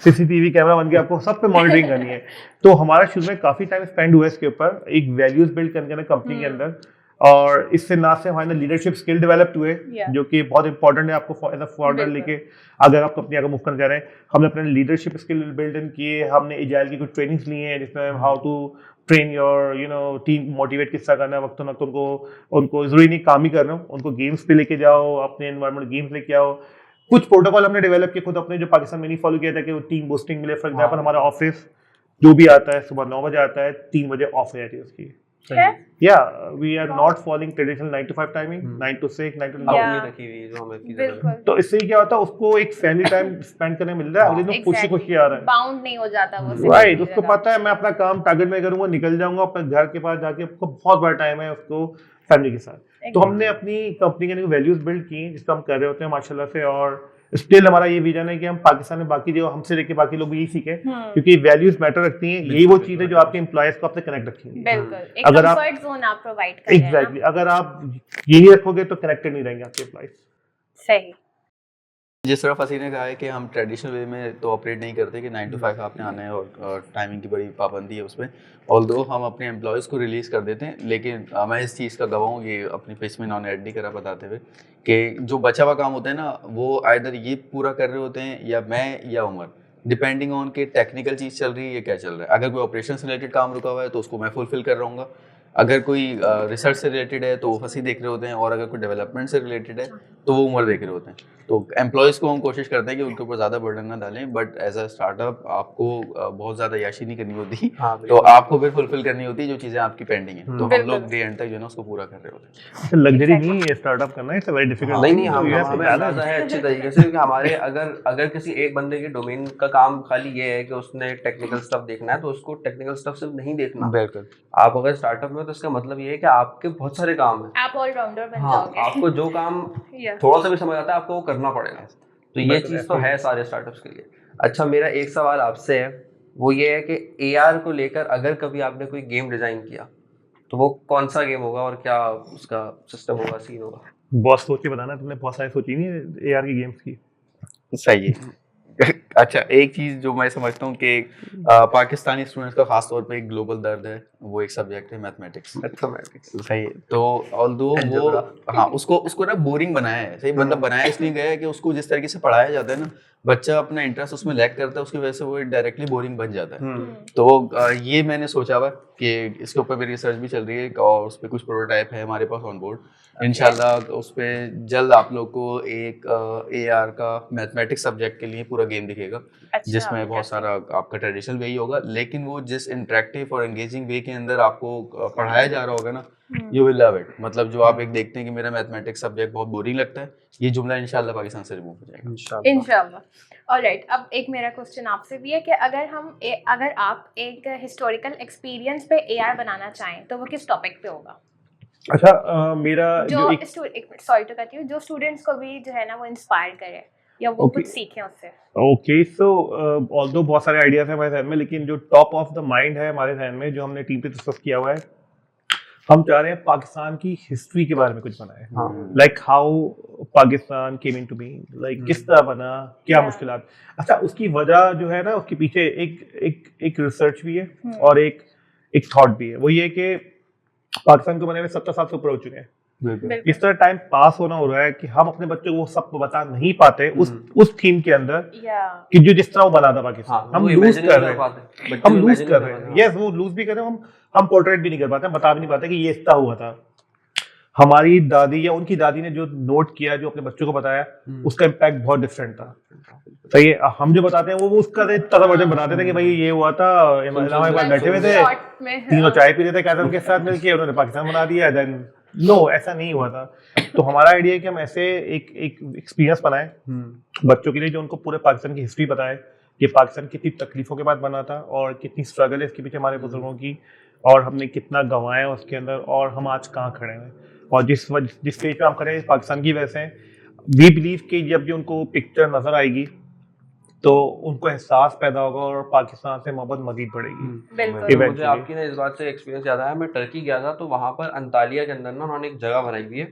[SPEAKER 1] सीसीटीवी कैमरा बन के आपको सब पे मॉनिटरिंग करनी है। तो हमारा शुरू में काफी टाइम स्पेंड हुआ इसके ऊपर, एक वैल्यूज बिल्ड करने के कंपनी के अंदर, और इससे ना से हमारे लीडरशिप स्किल डेवलप हुए, जो कि बहुत इंपॉर्टेंट है आपको एज अ फाउंडर लेके अगर आप कंपनी आगे मूव करना चाह रहे हैं। हमने अपने लीडरशिप स्किल बिल्ड इन किए, हमने एजाइल की कुछ ट्रेनिंग्स ली हैं जिसमें how to train your team, motivate किस तरह करना है वक्त वक्त, उनको जरूरी नहीं काम ही करना, उनको गेम्स पे लेके जाओ, अपने एनवायरमेंट गेम्स लेके आओ। कुछ प्रोटोकॉल हमने डेवलप किए खुद अपने, जो पाकिस्तान में नहीं फॉलो किया था, कि टीम बूस्टिंग मिले। फॉर एग्जाम्पल हमारा ऑफिस जो भी आता है सुबह 9 बजे आता है, 3 बजे ऑफ हो जाती है उसकी। We are not following traditional 9 to 5 timing, 9 to 6, 9 to 9।
[SPEAKER 2] रखी हुई जो हमें की जरूरत है।
[SPEAKER 1] तो इससे क्या होता है, उसको एक फैमिली टाइम स्पेंड करने मिल रहा है, अगले दिन खुशी खुशी आ रहा है,
[SPEAKER 4] बाउंड नहीं हो जाता वो।
[SPEAKER 1] राइट, उसको पता है मैं अपना काम टारगेट में करूंगा, निकल जाऊंगा अपने घर के पास जाके, आपको बहुत बड़ा टाइम है उसको फैमिली के साथ। तो हमने अपनी कंपनी के वैल्यूज बिल्ड की जिसको हम कर रहे होते हैं माशाल्लाह से, और स्टिल हमारा ये विजन है कि हम पाकिस्तान में बाकी जो हमसे लेके बाकी लोग भी यही सीखें, क्योंकि वैल्यूज मैटर रखती हैं। यही वो चीज है जो आपके एम्प्लॉयज को आपसे कनेक्ट रखेंगी।
[SPEAKER 4] बिल्कुल,
[SPEAKER 1] अगर आप
[SPEAKER 4] कंफर्ट जोन आप प्रोवाइड कर रहे हैं।
[SPEAKER 1] एग्जैक्टली, अगर आप यही रखोगे तो कनेक्टेड नहीं रहेंगे आपके एम्प्लॉयज।
[SPEAKER 4] सही।
[SPEAKER 3] जिस तरह फसी ने कहा है कि हम ट्रेडिशनल वे में तो ऑपरेट नहीं करते कि 9 to 5 आपने आना है और टाइमिंग की बड़ी पाबंदी है उसमें, ऑल्दो हम अपने एम्प्लॉयज़ को रिलीज़ कर देते हैं, लेकिन मैं इस चीज़ का गवाह हूँ, ये अपनी पिच में नॉन एड नहीं करा बताते हुए, कि जो बचा हुआ काम होता है ना, वो आइदर ये पूरा कर रहे होते हैं या मैं या उमर, डिपेंडिंग ऑन के टेक्निकल चीज़ चल रही है या क्या चल रहा है। अगर कोई ऑपरेशन से रिलेटेड काम रुका हुआ है तो उसको मैं फुलफिल कर रहा हूँ, अगर कोई रिसर्च से रिलेटेड है तो वो फसी देख रहे होते हैं, और अगर कोई डेवलपमेंट से रिलेटेड है तो वो उमर देख रहे होते हैं। तो एम्प्लॉयज़ को हम कोशिश करते हैं कि उनके ऊपर ज़्यादा बर्डन ना डालें, बट एज अ स्टार्टअप आपको बहुत ज़्यादा याशी नहीं करनी होती। तो आपको फिर फुलफिल करनी होती है जो चीज़ें आपकी पेंडिंग है, तो हम लोग डे एंड तक जो है ना उसको पूरा कर रहे होते हैं।
[SPEAKER 1] लग्जरी नहीं है स्टार्टअप करना, इट्स अ वेरी डिफिकल्ट।
[SPEAKER 2] नहीं, हमें अंदाजा है अच्छे तरीके से, क्योंकि हमारे अगर किसी एक बंदे के डोमेन का काम खाली ये है कि उसने टेक्निकल स्टफ देखना है, तो उसको टेक्निकल स्टफ सिर्फ नहीं देखना।
[SPEAKER 3] बिल्कुल,
[SPEAKER 2] आप अगर स्टार्टअप में, तो इसका मतलब ये है कि आपके बहुत सारे काम हैं,
[SPEAKER 4] आप ऑलराउंडर बन
[SPEAKER 2] हाँ,
[SPEAKER 4] जाओगे।
[SPEAKER 2] आपको जो काम थोड़ा सा भी समझ आता है आपको वो करना पड़ेगा। तो ये चीज़ तो है सारे स्टार्टअप्स के लिए। अच्छा, मेरा एक सवाल आपसे है, वो ये है कि AR को लेकर अगर कभी आपने कोई गेम डिज़ाइन किया तो वो कौन सा गेम होगा और क्या उसका सिस्टम होगा, सीन होगा?
[SPEAKER 1] बहुत सोच के बताना, तुमने बहुत सारी सोची नहीं एआर की गेम्स की।
[SPEAKER 3] सही है। अच्छा, एक चीज जो मैं समझता हूँ कि पाकिस्तानी स्टूडेंट्स का खास तौर पे एक ग्लोबल दर्द है, वो एक सब्जेक्ट है मैथमेटिक्स।
[SPEAKER 2] मैथमेटिक्स
[SPEAKER 3] सही है। तो ऑल्दो वो
[SPEAKER 2] Algebra.
[SPEAKER 3] हाँ उसको ना बोरिंग बनाया है, सही मतलब बनाया इसलिए गया है कि उसको जिस तरीके से पढ़ाया जाता है ना, बच्चा अपना इंटरेस्ट उसमें लैग करता है, उसकी वजह से वो डायरेक्टली बोरिंग बन जाता है। तो ये मैंने सोचा हुआ कि इसके ऊपर मेरी रिसर्च भी चल रही है और उस पर कुछ प्रोटोटाइप है हमारे पास ऑन बोर्ड। इंशाल्लाह उस पर जल्द आप लोग को एक AR का मैथमेटिक्स सब्जेक्ट के लिए पूरा गेम दिखेगा,
[SPEAKER 4] अच्छा,
[SPEAKER 3] जिसमें बहुत सारा आपका ट्रेडिशनल वे ही होगा, लेकिन वो जिस इंटरेक्टिव और एंगेजिंग वे के अंदर आपको पढ़ाया जा रहा होगा ना, यू विल लव इट। मतलब जो आप एक देखते हैं कि मेरा मैथमेटिक्स सब्जेक्ट बहुत बोरिंग लगता है, ये जुमला इंशाल्लाह पाकिस्तान से रिमूव हो जाएगा
[SPEAKER 4] इंशाल्लाह। ऑलराइट, अब एक मेरा क्वेश्चन आपसे भी है कि अगर आप एक हिस्टोरिकल एक्सपीरियंस पे एआर बनाना चाहें तो वो किस टॉपिक पे होगा?
[SPEAKER 1] अच्छा मेरा
[SPEAKER 4] जो
[SPEAKER 1] जो एक
[SPEAKER 4] सॉरी टू कट यू, जो स्टूडेंट्स को भी जो है ना वो इंस्पायर करे या वो
[SPEAKER 1] Okay.
[SPEAKER 4] कुछ सीखें उससे।
[SPEAKER 1] ओके सो ऑल्दो बहुत सारे आइडियाज हैं हमारे जहन में, लेकिन जो टॉप ऑफ द माइंड है हमारे जहन में, जो हमने टीम पे डिस्कस किया हुआ है, हम चाह रहे हैं पाकिस्तान की हिस्ट्री के बारे में कुछ बनाए। Like how Pakistan came into being, like किस तरह बना, क्या
[SPEAKER 4] Yeah.
[SPEAKER 1] मुश्किलात। अच्छा उसकी वजह जो है ना, उसके पीछे एक रिसर्च भी है और एक थॉट भी है। वो ये कि पाकिस्तान को बने हुए 70 साल से ऊपर हो चुके हैं।
[SPEAKER 4] बिल्कुल।
[SPEAKER 1] इस तरह टाइम पास होना हो रहा है कि हम अपने बच्चों को वो सब बता नहीं पाते उस थीम के अंदर
[SPEAKER 4] या
[SPEAKER 1] कि जो जिस तरह वो बना था पाकिस्तान। हम लूज कर रहे हैं, हम लूज कर रहे हैं। यस, वो लूज भी कर रहे हैं, हम पोर्ट्रेट भी नहीं कर पाते, बता भी नहीं पाते कि ये इस तरह हुआ था। हमारी दादी या उनकी दादी ने जो नोट किया, जो अपने बच्चों को बताया, उसका इम्पैक्ट बहुत डिफरेंट था। सही है, हम जो बताते हैं वो उसका तरह वर्जन बताते थे कि भाई ये हुआ था, इमाम इकबाल बैठे हुए थे, तीनों चाय पी रहे थे कायदम के साथ मिलके, उन्होंने पाकिस्तान बना दिया। देन नो, ऐसा नहीं हुआ था। तो हमारा आइडिया है कि हम ऐसे एक एक्सपीरियंस बनाएं बच्चों के लिए, जो उनको पूरे पाकिस्तान की हिस्ट्री बताए कि पाकिस्तान कितनी तकलीफों के बाद बना था और कितनी स्ट्रगल है इसके पीछे हमारे बुजुर्गों की, और हमने कितना गंवाया उसके अंदर, और हम आज कहाँ खड़े हैं। और जिस स्टेज पे हम खड़े हैं पाकिस्तान की वजह से, वी बिलीव कि जब भी उनको पिक्चर नजर आएगी तो उनको एहसास पैदा होगा और पाकिस्तान से मोहब्बत मजीद बढ़ेगी।
[SPEAKER 4] बिल्कुल।
[SPEAKER 2] मुझे आपकी ना इस बात से एक्सपीरियंस याद आया, मैं टर्की गया था, तो वहाँ पर अंतालिया के अंदर ना उन्होंने एक जगह बनाई हुई है,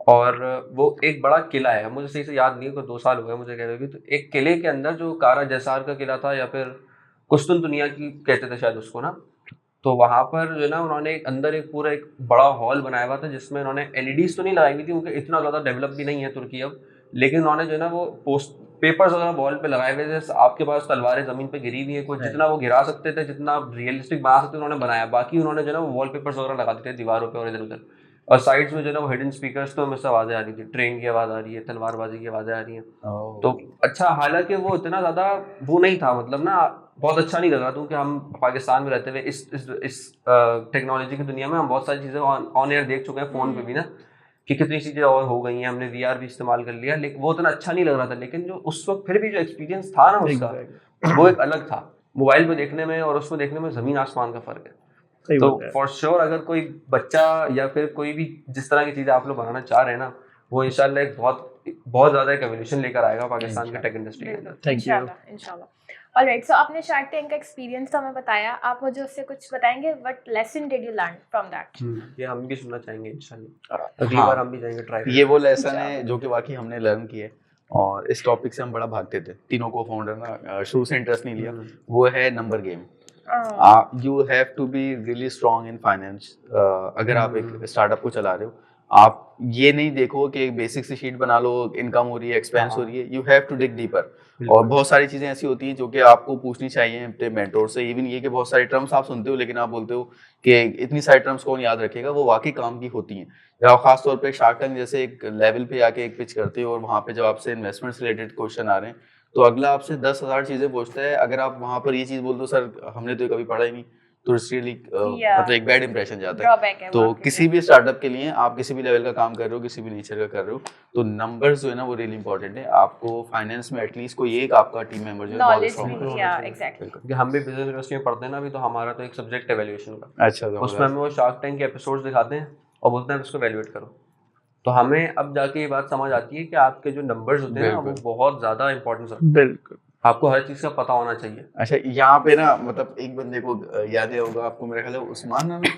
[SPEAKER 2] और वो एक बड़ा किला है। मुझे सही से याद नहीं, कोई 2 साल हो गए मुझे कहते हुए। तो एक किले के अंदर, जो कारा जैसार का किला था या फिर कुस्तुनतुनिया की कहते थे शायद उसको ना, तो वहाँ पर जो है ना उन्होंने अंदर एक पूरा एक बड़ा हॉल बनाया हुआ था, जिसमें उन्होंने LEDs तो नहीं लगाई हुई थी क्योंकि इतना ज़्यादा डेवलप भी नहीं है तुर्की अब, लेकिन उन्होंने जो है ना वो पेपर्स वगैरह वॉल पे लगाए हुए थे। आपके पास तलवारें ज़मीन पे गिरी हुई है, कुछ जितना वो गिरा सकते थे, जितना रियलिस्टिक बना सकते थे उन्होंने बनाया। बाकी उन्होंने जो है ना वो वॉल पेपर्स वगैरह लगा देते थे दीवारों पर और इधर उधर, और साइड्स में जो है ना वो हिडन स्पीकर्स, तो हमें से आवाज़ें आ रही थी, ट्रेन की आवाज़ आ रही है, तलवारबाजी की आवाज़ें आ रही हैं। तो अच्छा, हालांकि वो इतना ज़्यादा वो नहीं था, मतलब ना बहुत अच्छा नहीं लग रहा था, क्योंकि हम पाकिस्तान में रहते हुए इस टेक्नोलॉजी की दुनिया में हम बहुत सारी चीज़ें ऑन एयर देख चुके हैं, फ़ोन पे भी ना, कि कितनी चीज़ें और हो गई हैं, हमने VR भी इस्तेमाल कर लिया, लेकिन वो उतना अच्छा नहीं लग रहा था। लेकिन जो उस वक्त फिर भी जो एक्सपीरियंस था ना उसका, वो एक अलग था। मोबाइल पे देखने में और उसमें देखने में ज़मीन आसमान का फ़र्क है। तो फॉर श्योर अगर कोई बच्चा या फिर कोई भी जिस तरह की चीज़ें आप लोग बनाना चाह रहे हैं ना, वो इंशाल्लाह एक बहुत ज़्यादा एक एवोल्यूशन लेकर आएगा पाकिस्तान के टेक इंडस्ट्री के अंदर।
[SPEAKER 4] इंशाल्लाह। ऑलराइट, सो आपने शार्क टैंक का एक्सपीरियंस तो हमें बताया, आप मुझे उससे कुछ बताएंगे, what lesson did you learn from that?
[SPEAKER 2] ये हम भी सुनना चाहेंगे इंशाल्लाह, अगली बार हम भी जाएंगे ट्राई।
[SPEAKER 3] ये वो लेसन है जो कि वाकई हमने लर्न किया है, और इस टॉपिक से हम बड़ा भागते थे तीनों को फाउंडर ना, शुरू से इंटरेस्ट नहीं लिया। वो है number game. You have to be really strong in finance. अगर आप एक स्टार्टअप को चला रहे हो, आप ये नहीं देखो कि एक बेसिक सी शीट बना लो, इनकम हो रही है, एक्सपेंस हो रही है, you have to dig deeper. और बहुत सारी चीजें ऐसी होती हैं जो कि आपको पूछनी चाहिए अपने मेंटोर से। इवन ये कि बहुत सारे टर्म्स आप सुनते हो लेकिन आप बोलते हो कि इतनी सारी टर्म्स कौन याद रखेगा, वो वाकई काम की होती हैं। जब आप खास तौर पे शार्क टैंक जैसे एक लेवल पे आके एक पिच करते हो और वहाँ पे जब आपसे इन्वेस्टमेंट से रिलेटेड क्वेश्चन आ रहे हैं, तो अगला आपसे 10,000 चीजें पूछता है। अगर आप वहाँ पर ये चीज बोल दो, सर हमने तो कभी पढ़ा ही नहीं, तो रियली मतलब एक बैड इंप्रेशन जाता है। तो किसी भी स्टार्टअप के लिए आप किसी भी लेवल का काम कर रहे हो, किसी भी नेचर का कर रहे हो, तो नंबर्स जो है ना वो रियली इंपॉर्टेंट है। आपको फाइनेंस में एटलीस्ट कोई एक आपका टीम मेंबर जो है
[SPEAKER 4] नॉलेज भी, या एग्जैक्टली।
[SPEAKER 2] क्योंकि हम भी बिजनेस यूनिवर्सिटी में पढ़ते हैं ना अभी, तो हमारा तो एक सब्जेक्ट है वैल्यूएशन का।
[SPEAKER 3] अच्छा,
[SPEAKER 2] उसमें हमें वो शार्क टैंक के एपिसोड्स दिखाते हैं और बोलते हैं उसको वैल्यूएट करो। तो हमें अब जाके ये बात समझ आती है कि आपके जो नंबर्स होते हैं वो बहुत ज़्यादा इंपॉर्टेंस रखते हैं।
[SPEAKER 1] बिल्कुल,
[SPEAKER 2] आपको हर चीज़ का पता होना चाहिए।
[SPEAKER 3] अच्छा, यहाँ पे ना मतलब एक बंदे को याद होगा आपको, मेरा ख्याल है उस्मान नाम है,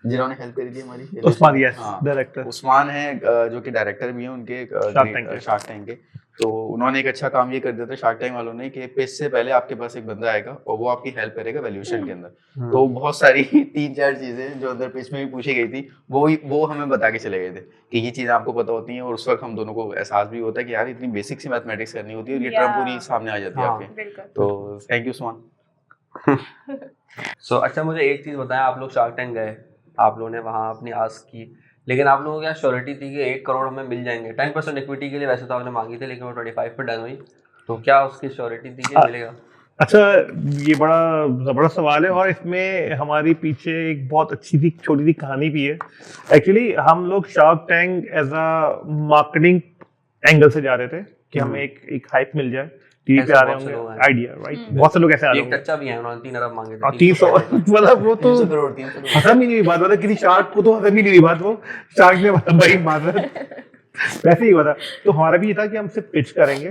[SPEAKER 3] जिन्होंने हेल्प करी थी हमारी।
[SPEAKER 1] उस्मान, यस,
[SPEAKER 3] हाँ,
[SPEAKER 1] डायरेक्टर।
[SPEAKER 3] उस्मान है जो कि डायरेक्टर भी हैं उनके शार्क टैंक के। तो उन्होंने एक अच्छा काम ये कर दिया था शार्क टैंक वालों ने कि पिच से पहले आपके पास एक बंदा आएगा और वो आपकी हेल्प करेगा वैल्यूएशन के अंदर। तो बहुत सारी 3-4 चीजें जो अंदर पिच में भी पूछी गई थी वो हमें बता के चले गए थे कि ये चीज़ आपको पता होती है, और उस वक्त हम दोनों को एहसास भी होता है कि यार इतनी बेसिक सी मैथमेटिक्स करनी होती है और ये टर्म पूरी सामने आ जाती है आपके। तो थैंक यू उस्मान।
[SPEAKER 2] सो अच्छा, मुझे एक चीज़ बताएं, आप लोग शार्क टैंक गए, आप लोगों ने वहाँ अपनी आस्क की, लेकिन आप लोगों को क्या श्योरिटी थी कि 1 करोड़ हमें मिल जाएंगे? 10% इक्विटी के लिए वैसे तो आपने मांगी थी, लेकिन वो 25 पे डन हुई, तो क्या उसकी श्योरिटी थी कि मिलेगा?
[SPEAKER 1] अच्छा, ये बड़ा ज़बरदस्त सवाल है और इसमें हमारी पीछे एक बहुत अच्छी सी छोटी सी कहानी भी है। एक्चुअली हम लोग Shark Tank as a marketing angle से जा रहे थे कि हमें एक हाइप मिल जाए, टीवी पे आ रहे होंगे आइडिया, राइट? बहुत से लोग ऐसे आ रहे
[SPEAKER 2] एक
[SPEAKER 1] होंगे।
[SPEAKER 2] चच्चा भी है, उन्होंने 3 अरब मांगे थे।
[SPEAKER 1] 300 मतलब वो तो
[SPEAKER 3] 300 करोड़
[SPEAKER 1] हजम ही नहीं हुई बात, मतलब किसी शार्क को तो हजम ही नहीं हुई बात, वो शार्क ने भाई मारा वैसे ही हुआ था। तो हमारा भी ये था कि हम सिर्फ पिच करेंगे,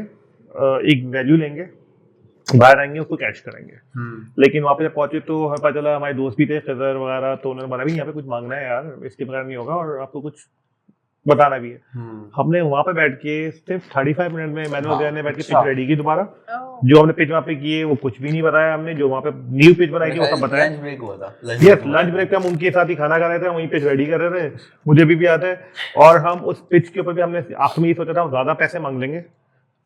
[SPEAKER 1] एक वैल्यू लेंगे, बाहर आएंगे, उसको कैश करेंगे। लेकिन वहाँ पे जब पहुंचे तो हमें पता चला, हमारे दोस्त भी थे खजर वगैरह, तो उन्होंने बोला भी यहाँ पे कुछ मांगना है यार, इसके बगैर नहीं होगा और आपको कुछ बताना भी है। हमने वहाँ पे बैठ के सिर्फ 35 मिनट में मैंने और ने बैठ के पिच रेडी की दोबारा। जो हमने पिच वहाँ पे किए वो कुछ भी नहीं बताया हमने, जो वहाँ पे न्यू पिच बनाई थी वो सब बताया।
[SPEAKER 3] लंच ब्रेक हुआ था।
[SPEAKER 1] यस, लंच ब्रेक पे हम उनके साथ ही खाना खा रहे थे, वहीं पिच रेडी कर रहे थे, मुझे भी याद है। और हम उस पिच के ऊपर भी हमने आखिर में ये सोचा था हम ज्यादा पैसे मांग लेंगे,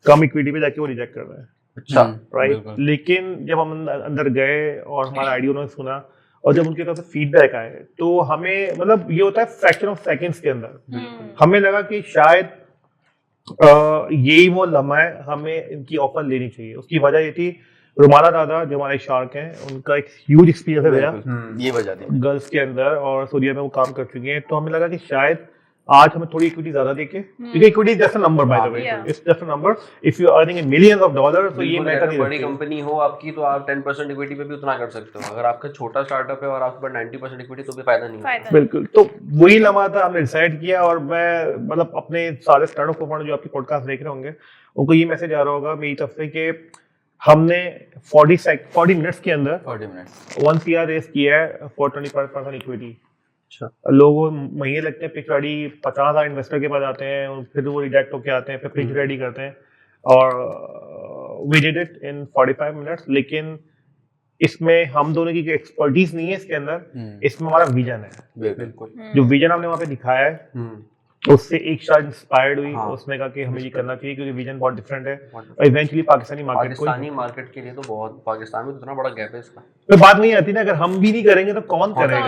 [SPEAKER 1] कम इक्विटी पे जाके वो रिजेक्ट कर रहे हैं।
[SPEAKER 2] अच्छा,
[SPEAKER 1] राइट। लेकिन जब हम अंदर गए और हमारा आइडिया उन्होंने सुना और जब उनके तरफ से फीडबैक आए तो हमें, मतलब ये होता है फ्रैक्शन ऑफ सेकंड्स के अंदर, हमें लगा कि शायद यही वो लम्हा है, हमें इनकी ऑफर लेनी चाहिए। उसकी वजह ये थी, रुमाला दादा जो हमारे शार्क हैं, उनका एक ह्यूज एक्सपीरियंस है भैया
[SPEAKER 3] ये वजह थी
[SPEAKER 1] गर्ल्स के अंदर, और सूर्या में वो काम कर चुके हैं। तो हमें लगा कि शायद आज हमें थोड़ी इक्विटी ज्यादा देके, क्योंकि equity just a number, by the way, it's just a number. If you are earning in millions of dollar, तो ये मैटर नहीं।
[SPEAKER 2] बड़ी कंपनी हो आपकी तो आप 10% इक्विटी पे भी उतना कर सकते हो। अगर आपका छोटा स्टार्टअप है और आपके पास 90% इक्विटी, तो भी फायदा नहीं है।
[SPEAKER 1] बिल्कुल, तो वही लम्हा था, हमने डिसाइड किया। और मैं मतलब अपने सारे स्टार्टअप को जो आपकी पॉडकास्ट देख रहे होंगे उनको ये मैसेज आ रहा होगा मेरी तरफ से कि हमने 40 मिनट्स के अंदर 1 CR रेस किया है फॉर 25% इक्विटी। लोगों महीने लगते हैं, पिच रेडी 50,000 इन्वेस्टर के पास आते हैं, फिर वो रिजेक्ट होके आते हैं, फिर पिच रेडी करते हैं, और we did it in 45 minutes. लेकिन इसमें हम दोनों की एक्सपर्टीज नहीं है इसके अंदर, इसमें हमारा विजन है।
[SPEAKER 3] बिल्कुल
[SPEAKER 1] जो विजन हमने वहाँ पे दिखाया है उससे एक शायद इंस्पायर्ड हुई। उसने कहा कि हमें ये करना चाहिए क्योंकि विजन बहुत डिफरेंट है। और इवेंचुअली पाकिस्तानी
[SPEAKER 2] मार्केट के लिए तो बहुत, पाकिस्तान में तो इतना बड़ा गैप है इसका।
[SPEAKER 1] तो बात नहीं आती ना, अगर हम भी नहीं करेंगे तो कौन करेगा?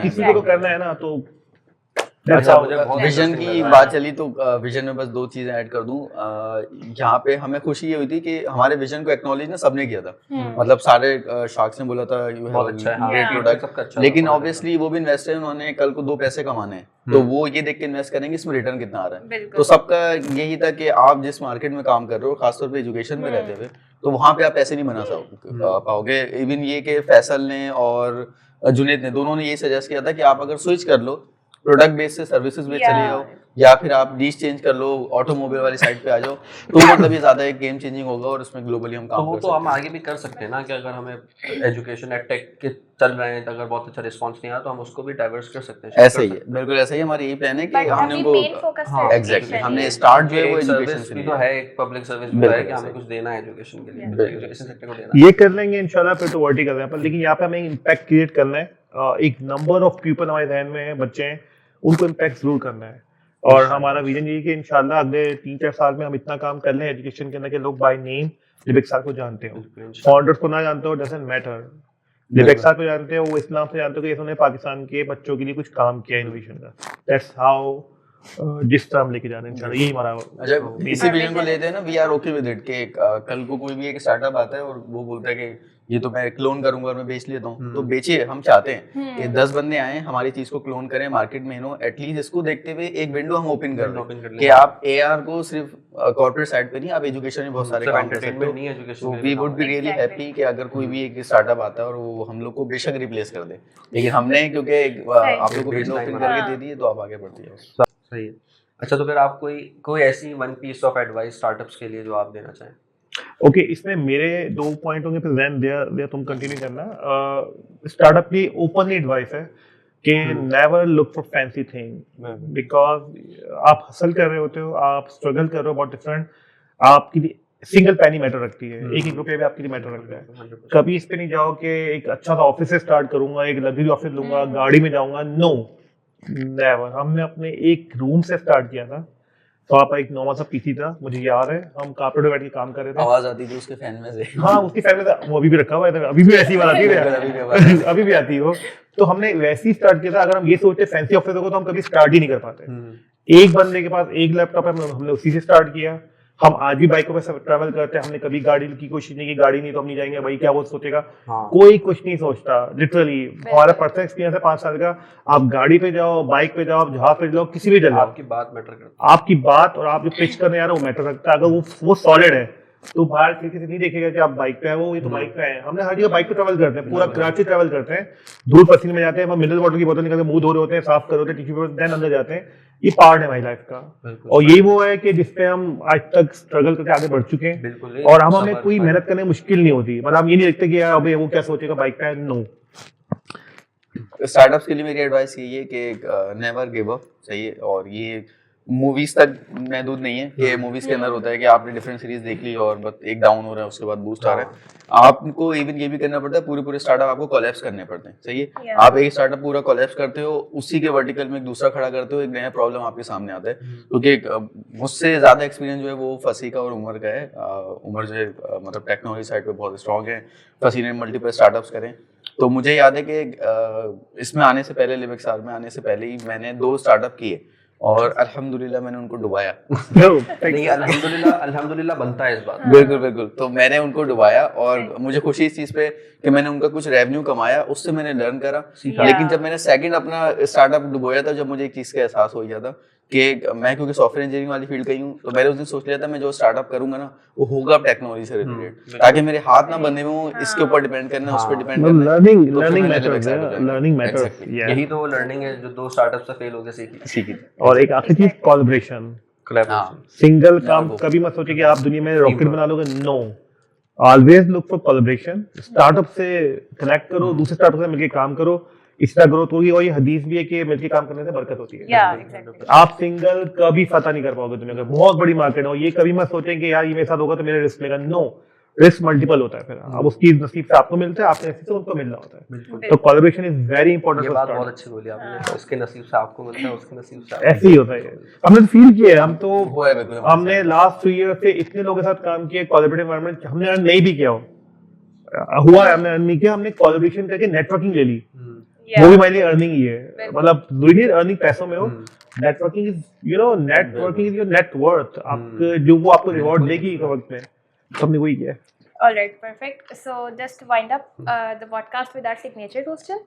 [SPEAKER 1] किसी को तो करना है ना। तो
[SPEAKER 3] अच्छा, विजन की बात चली तो विजन में बस 2 चीजें ऐड कर दूं। यहाँ पे हमें खुशी ये हुई थी कि हमारे विजन को एक्नॉलेज ना सबने किया था। मतलब सारे शार्क्स ने बोला था यू हैव ग्रेट प्रोडक्ट, लेकिन ऑब्वियसली वो भी इन्वेस्टर हैं, उन्होंने कल को 2 पैसे कमाने हैं, तो वो ये देख के इन्वेस्ट करेंगे इसमें रिटर्न कितना आ रहा है। तो सबका यही था कि आप जिस मार्केट में काम कर रहे हो, खासतौर पे एजुकेशन में रहते हुए, तो वहाँ पे आप पैसे नहीं बना पाओगे। इवन ये कि फैसल ने और जुनेद ने दोनों ने ये सजेस्ट किया था कि आप अगर स्विच कर लो प्रोडक्ट बेस से सर्विसेज में चले जाओ, या फिर आप डीश चेंज कर लो, ऑटोमोबाइल वाली साइड पे आ जाओ, तो मतलब ये ज्यादा एक गेम चेंजिंग होगा और इसमें ग्लोबली हम काम कर सकते हैं।
[SPEAKER 2] तो हम आगे भी कर सकते हैं ना कि अगर हमें एजुकेशन एड टेक के चल रहे हैं तो अगर बहुत अच्छा रिस्पांस नहीं आया तो हम उसको भी डाइवर्स कर सकते हैं।
[SPEAKER 3] ऐसे ही है, बिल्कुल ऐसा ही हमारा यही प्लान है कि हमने उनको एग्जैक्टली हमने स्टार्ट जो है वो एजुकेशन से
[SPEAKER 2] भी तो है, एक पब्लिक सर्विस भी है कि हमें कुछ देना है एजुकेशन के लिए, एजुकेशन सेक्टर को देना
[SPEAKER 1] ये कर लेंगे इंशाल्लाह। फिर तो वर्टिकल है, पर लेकिन यहाँ पे हमें इम्पैक्ट क्रिएट करना है। एक नंबर ऑफ पीपल हमारे ध्यान में है, बच्चे हैं, उनको इम्पैक्ट जरूर करना है। और हमारा विजन यही कि इंशाल्लाह अगले 3-4 साल में हम इतना काम कर लें एजुकेशन के अंदर कि लोग बाय नेम लिबिक्स को जानते हो, फाउंडर्स को ना जानते हो, डजंट मैटर, लिबिक्स को जानते हो, वो इस्लाम से जानते हो कि इसने पाकिस्तान के बच्चों के लिए कुछ काम किया इनोवेशन का। दैट्स हाउ जिस तरह हम लेके जा रहे हैं इंशाल्लाह, यही हमारा।
[SPEAKER 3] अच्छा, इसी विजन को लेते हैं ना, we are okay with it कि कल को कोई भी एक स्टार्टअप आता है और वो बोलता है कि ये तो मैं क्लोन करूंगा और मैं बेच लेता हूँ, तो बेचिए। हम चाहते हैं कि 10 बंदे आए हमारी चीज को क्लोन करें, मार्केट में नो एटलीस्ट इसको देखते हुए एक विंडो हम ओपन कर लें कि आप AR को सिर्फ कॉर्पोरेट साइड पे नहीं, आप एजुकेशन में बहुत सारे काम कर सकते हो। तो we would be really happy कि अगर कोई भी एक स्टार्टअप आता है और वो हम लोग को बेशक रिप्लेस कर दे, लेकिन हमने क्योंकि आप लोग को विंडो ओपन करके दे दी है तो आप आगे बढ़ती है।
[SPEAKER 2] सही है। अच्छा, तो फिर आप कोई ऐसी 1 पीस ऑफ एडवाइस स्टार्टअप्स के लिए जो आप देना चाहें?
[SPEAKER 1] ओके, इसमें मेरे 2 पॉइंट होंगे, फिर देन तुम कंटिन्यू करना। स्टार्टअप की ओपनली एडवाइस है कि never look for fancy thing, because आप हसल कर रहे होते हो, आप स्ट्रगल कर रहे हो बहुत डिफरेंट, आपकी सिंगल पैनी मैटर रखती है, एक रुपये भी आपके लिए मैटर रखता है। कभी इस पे नहीं जाओ कि एक अच्छा सा ऑफिस से स्टार्ट करूंगा, एक लग्जरी ऑफिस लूंगा, गाड़ी में जाऊंगा, नो नेवर। हमने अपने एक रूम से स्टार्ट किया था, तो आप एक नॉर्मल सा पीसी था, मुझे याद है हम कारपेट पे बैठ के काम कर रहे थे,
[SPEAKER 3] आवाज आती थी उसके फैन में से।
[SPEAKER 1] हाँ उसकी फैन में वो अभी भी रखा हुआ है, अभी भी ऐसी बात आती है, अभी भी आती है वो। तो हमने वैसे ही स्टार्ट किया था। अगर हम ये सोचते फैंसी ऑफिस होगा तो हम कभी स्टार्ट ही नहीं कर पाते। एक बंदे के पास एक लैपटॉप है, हमने उसी से स्टार्ट किया। हम आज भी बाइकों पे सब ट्रैवल करते हैं, हमने कभी गाड़ी की कोशिश नहीं की, गाड़ी नहीं तो हम नहीं जाएंगे, भाई क्या वो सोचेगा, कोई कुछ नहीं सोचता। लिटरली हमारा पर्सनल एक्सपीरियंस है 5 साल का, आप गाड़ी पे जाओ, बाइक पे जाओ, आप जहाज पे जाओ, किसी भी जगह
[SPEAKER 2] आपकी बात मैटर करती
[SPEAKER 1] आपकी बात और आप जो पिच करने आ रहे हो मैटर रखता है। अगर वो सॉलिड है तो बाहर किसी से नहीं देखेगा कि आप बाइक पे है, वो ये तो बाइक पे है। हमने हर जगह बाइक पे ट्रैवल करते हैं, पूरा कराची ट्रैवल करते हैं, धूल पसीने में जाते हैं, हम मिनरल वाटर की बोतल निकाल के मुंह धो रहे होते हैं, साफ कर रहे होते हैं, टिश्यू पेपर देन अंदर जाते हैं। ये पार्ट है हमारी लाइफ का, और यही वो है कि जिसपे हम आज तक स्ट्रगल करके आगे बढ़ चुके हैं, और हमें कोई मेहनत करने में मुश्किल नहीं होती। मतलब हम ये नहीं देखते कि यार अबे वो क्या सोचेगा बाइक पे है, नो।
[SPEAKER 3] स्टार्टअप्स के लिए मेरी एडवाइस यही है कि नेवर गिव अप, सही है। और ये मूवीज तक महदूद नहीं है कि मूवीज के अंदर होता है कि आपने डिफरेंट सीरीज देख ली और बस एक डाउन हो रहा है उसके बाद बूस्ट आ रहा है। आपको इवन ये भी करना पड़ता है, पूरे स्टार्टअप आपको कोलैप्स करने पड़ते हैं, सही है। आप एक स्टार्टअप पूरा कोलैप्स करते हो, उसी के वर्टिकल में एक दूसरा खड़ा करते हो, एक नया प्रॉब्लम आपके सामने आता है। क्योंकि मुझसे ज्यादा एक्सपीरियंस जो है वो फसी का और उमर का है। उमर जो है मतलब टेक्नोलॉजी साइड पे बहुत स्ट्रॉन्ग है, फसी ने मल्टीपल स्टार्टअप्स करें। तो मुझे याद है कि इसमें आने से पहले, लिबेक्सार में आने से पहले ही मैंने 2 स्टार्टअप किए और अल्हम्दुलिल्लाह मैंने उनको डुबाया।
[SPEAKER 2] नहीं, अल्हम्दुलिल्लाह बनता है इस बात।
[SPEAKER 3] बिल्कुल। तो मैंने उनको डुबाया और मुझे खुशी इस चीज पे कि मैंने उनका कुछ रेवेन्यू कमाया, उससे मैंने लर्न करा। लेकिन जब मैंने सेकंड अपना स्टार्टअप डुबोया था, जब मुझे एक चीज का एहसास हो गया था कि मैं क्योंकि सॉफ्टवेयर इंजीनियरिंग वाली फील्ड का ही हूँ, तो मैंने उस दिन सोच लिया था मैं जो स्टार्टअप करूंगा ना वो होगा टेक्नोलॉजी से रिलेटेड, ताकि मेरे हाथ ना बंधे हुए इसके ऊपर डिपेंड करना, उस पर डिपेंड करना।
[SPEAKER 1] Learning matters.
[SPEAKER 2] यही तो लर्निंग है जो 2 स्टार्टअप से फेल होकर सीखी।
[SPEAKER 1] और एक आखिरी चीज, कोलैबोरेशन। सिंगल काम कभी मत सोचे कि आप दुनिया में रॉकेट बना लोगे, no. Always look for collaboration. Startup से कनेक्ट करो, दूसरे स्टार्टअप से मिलकर काम करो, इसका ग्रोथ होगी। और ये हदीस भी है कि मिलकर काम करने से बरकत होती है। आप सिंगल कभी फतह नहीं कर पाओगे दुनिया का, बहुत बड़ी मार्केट है। और ये कभी मत सोचें कि यार ये मेरे साथ होगा तो मेरा रिस्क लेगा, नो। रिस्क मल्टीपल होता है, फिर अब उसकी नसीब से आपको मिलता है, आपके नसीब से उनको मिलना होता है। तो कोलैबोरेशन इज वेरी इंपॉर्टेंट।
[SPEAKER 2] ये बात बहुत अच्छी बोली आपने, उसके नसीब से आपको मिलता है, उसके नसीब से
[SPEAKER 1] ऐसे ही होता है। हमने तो फील किया है, हम तो हमने लास्ट 3 ईयर से इतने लोगों के साथ काम किया, कोलैबोरेटिव एनवायरनमेंट हमने अर्न नहीं भी किया हुआ है, हमने अर्न नहीं किया, हमने कोलैबोरेशन करके नेटवर्किंग ले ली। वो भी हमारे लिए अर्निंग ही है, मतलब दुनिया अर्निंग पैसों में हो। Networking is networking is your net worth. आपके जो वो आपको रिवॉर्ड देगी वक्त में, हमने वही किया है।
[SPEAKER 4] All right, perfect. So just to wind up the podcast with our signature question,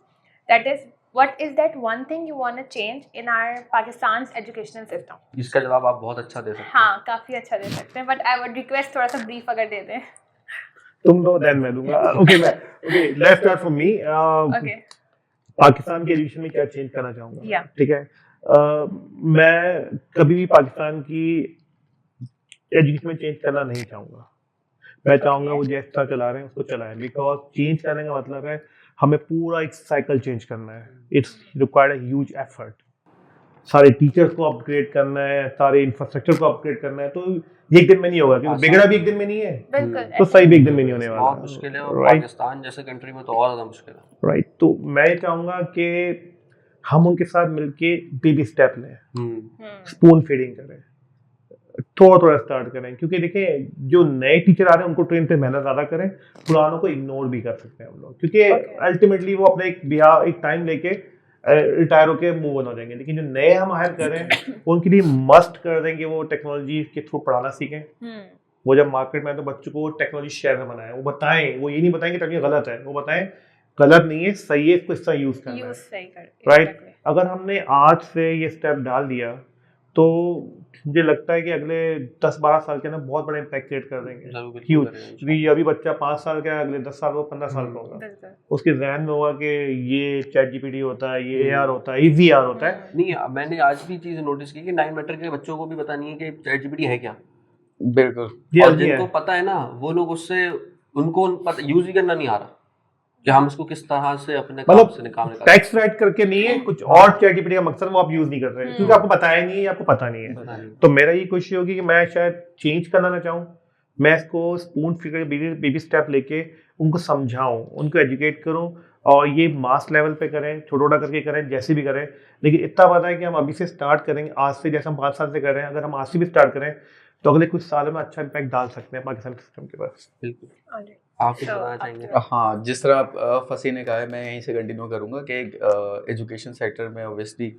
[SPEAKER 4] that is, what is that one thing you want to change in our Pakistan's educational system?
[SPEAKER 2] इसका जवाब आप बहुत अच्छा दे सकते हैं।
[SPEAKER 4] हाँ, काफी अच्छा दे सकते हैं, but I would request थोड़ा सा brief अगर दे दें।
[SPEAKER 1] तुम दो देन मैं दूंगा। Okay, let's start from me.
[SPEAKER 4] Okay.
[SPEAKER 1] Pakistan के एजुकेशन में क्या चेंज करना चाहूँगा,
[SPEAKER 4] Yeah.
[SPEAKER 1] ठीक है। मैं कभी भी पाकिस्तान की एजुकेशन में चेंज करना नहीं चाहूँगा। मैं चाहूँगा वो जिस तरह चला रहे हैं उसको चलाएं, बिकॉज चेंज करने का मतलब है हमें पूरा एक साइकिल चेंज करना है। It's required a huge effort. सारे टीचर्स को अपग्रेड करना है, सारे इंफ्रास्ट्रक्चर को अपग्रेड करना है, तो ये एक दिन में नहीं होगा, क्योंकि बिगड़ा भी एक दिन में नहीं है,
[SPEAKER 4] बिल्कुल,
[SPEAKER 1] तो सही भी एक दिन में नहीं होने वाला।
[SPEAKER 2] बहुत मुश्किल है, और पाकिस्तान जैसे कंट्री में तो और ज्यादा मुश्किल है।
[SPEAKER 1] राइट। तो मैं चाहूँगा कि हम उनके साथ मिलके बेबी स्टेप लें, स्पून फीडिंग करें, थोड़ा स्टार्ट करें। क्योंकि देखिए जो नए टीचर आ रहे हैं उनको ट्रेन पे मेहनत ज़्यादा करें, पुरानों को इग्नोर भी कर सकते हैं हम लोग, क्योंकि अल्टीमेटली वो अपने एक टाइम लेके रिटायर होके मूव ऑन हो जाएंगे। लेकिन जो नए हम हायर कर रहे हैं उनके लिए मस्ट कर देंगे वो टेक्नोलॉजी के थ्रू पढ़ाना सीखें। वो जब मार्केट में तो बच्चों को टेक्नोलॉजी शेयर में बनाए, वो बताएं, वो ये नहीं बताएंगे टेक्नोलॉजी गलत है, वो बताएं गलत नहीं है, सही है, इसको इस तरह यूज करना है, राइट। अगर हमने आज से ये स्टेप डाल दिया तो मुझे लगता है कि अगले 10-12 साल के अंदर बहुत बड़ा इम्पैक्ट क्रिएट कर देंगे, ह्यूज। क्योंकि अभी बच्चा 5 साल का है, अगले 10 साल को 15 साल का होगा, उसके जहन में होगा कि ये चैट जीपीटी होता है, ये AR होता है, ये VR होता है।
[SPEAKER 2] नहीं, मैंने आज भी चीज नोटिस की कि 9 मैटर के बच्चों को भी पता नहीं है कि चैट जीपीटी है क्या।
[SPEAKER 3] बिल्कुल।
[SPEAKER 2] और जिनको पता है ना, वो लोग उससे उनको यूज ही करना नहीं आ रहा। कि हम इसको किस तरह से अपने काम
[SPEAKER 1] मतलब
[SPEAKER 2] से निकालने का
[SPEAKER 1] टेक्स्ट राइट करके नहीं है, कुछ और ChatGPT का मकसद वो आप यूज नहीं कर रहे हैं क्योंकि आपको बताया नहीं है, आपको पता नहीं है।
[SPEAKER 2] पता नहीं।
[SPEAKER 1] तो मेरा ये कोशिश होगी कि मैं शायद चेंज करना ना चाहूँ, मैं इसको स्पून फिगर बेबी स्टेप लेके उनको समझाऊं, उनको एजुकेट करूं, और ये मास लेवल पे करें, छोटा करके करें, जैसे भी करें, लेकिन इतना पता है कि हम अभी से स्टार्ट करेंगे, आज से, जैसे हम 5 साल से कर रहे हैं, अगर हम आज से भी स्टार्ट करें तो अगले कुछ सालों में अच्छा इम्पैक्ट डाल सकते हैं पाकिस्तान सिस्टम के पास।
[SPEAKER 2] बिल्कुल।
[SPEAKER 4] Alright.
[SPEAKER 2] आप कुछ
[SPEAKER 4] So,
[SPEAKER 2] बताना चाहेंगे?
[SPEAKER 3] हाँ, जिस तरह फसी ने कहा है, मैं यहीं से कंटिन्यू करूँगा कि एजुकेशन सेक्टर में ऑब्वियसली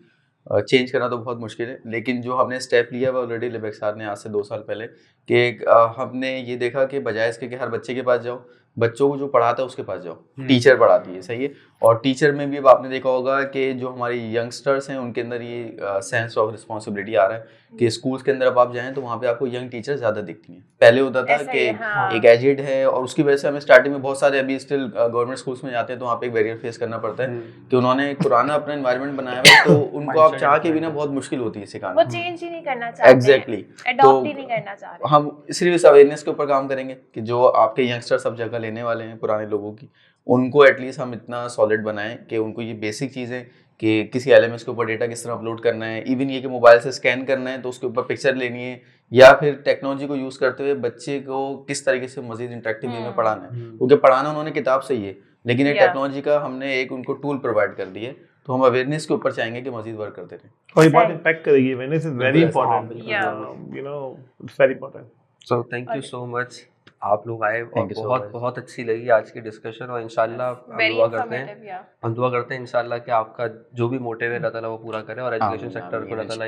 [SPEAKER 3] चेंज करना तो बहुत मुश्किल है, लेकिन जो हमने स्टेप लिया वो ऑलरेडी लिबेक्सार ने आज से 2 साल पहले, कि हमने ये देखा कि बजाय इसके कि हर बच्चे के पास जाओ, बच्चों को जो पढ़ाता है उसके पास जाओ, टीचर पढ़ाती है, सही है। और टीचर में भी अब आपने देखा होगा कि जो हमारी यंगस्टर्स हैं उनके अंदर ये सेंस ऑफ रिस्पॉन्सिबिलिटी आ रहा है कि स्कूल्स के अंदर अब आप जाएं तो वहाँ पे आपको यंग टीचर ज़्यादा दिखती हैं। पहले होता था
[SPEAKER 4] ऐसा
[SPEAKER 3] कि
[SPEAKER 4] ही, हाँ।
[SPEAKER 3] एक एजेड है, और उसकी वजह से हमें स्टार्टिंग में बहुत सारे, अभी स्टिल गवर्नमेंट स्कूल्स में जाते हैं तो वहाँ पे एक बैरियर फेस करना पड़ता है कि उन्होंने एक पुराना अपना एनवायरनमेंट बनाया हुआ है, तो उनको आप चाह के भी ना बहुत मुश्किल होती है
[SPEAKER 4] वो
[SPEAKER 3] सिखाना।
[SPEAKER 4] चेंज ही नहीं करना चाहते,
[SPEAKER 3] एग्जैक्टली,
[SPEAKER 4] अडॉप्ट ही नहीं करना चाह रहे।
[SPEAKER 3] हम सिर्फ इस अवेयरनेस के ऊपर काम करेंगे कि जो आपके यंगस्टर सब जगह लेने वाले हैं पुराने लोगों की, उनको एटलीस्ट हम इतना सॉलिड बनाएं कि उनको ये बेसिक चीज़ें, कि किसी LMS के ऊपर डेटा किस तरह अपलोड करना है, इवन ये कि मोबाइल से स्कैन करना है तो उसके ऊपर पिक्चर लेनी है, या फिर टेक्नोलॉजी को यूज़ करते हुए बच्चे को किस तरीके से मजीद इंटरेक्टिव वे में पढ़ाना है, क्योंकि पढ़ाना उन्होंने किताब से ही है, लेकिन ये
[SPEAKER 4] Yeah.
[SPEAKER 3] टेक्नोलॉजी का हमने एक उनको टूल प्रोवाइड कर दिए, तो हम अवेयरनेस के ऊपर चाहेंगे कि मजीद वर्क करते रहें।
[SPEAKER 1] और ये बहुत
[SPEAKER 4] Right.
[SPEAKER 1] इम्पैक्ट करेगी, अवेयरनेस इज वेरी
[SPEAKER 2] बिल्कुल, हाँ,
[SPEAKER 1] इंपॉर्टेंट,
[SPEAKER 2] बिल्कुल।
[SPEAKER 1] You know, it's very important.
[SPEAKER 2] So thank you so much, आप लोग आए और
[SPEAKER 3] Thank you so
[SPEAKER 2] बहुत
[SPEAKER 3] much.
[SPEAKER 2] बहुत अच्छी लगी आज की डिस्कशन, और इंशाल्लाह हम
[SPEAKER 4] वेरी
[SPEAKER 2] दुआ करते हैं,
[SPEAKER 4] इंफॉर्मेटिव, या
[SPEAKER 2] इंशाल्लाह कि आपका जो भी मोटिव है अल्लाह ताला वो पूरा करे, और एजुकेशन
[SPEAKER 3] आमीन,
[SPEAKER 2] सेक्टर को
[SPEAKER 3] आमीन,
[SPEAKER 2] अल्लाह ताला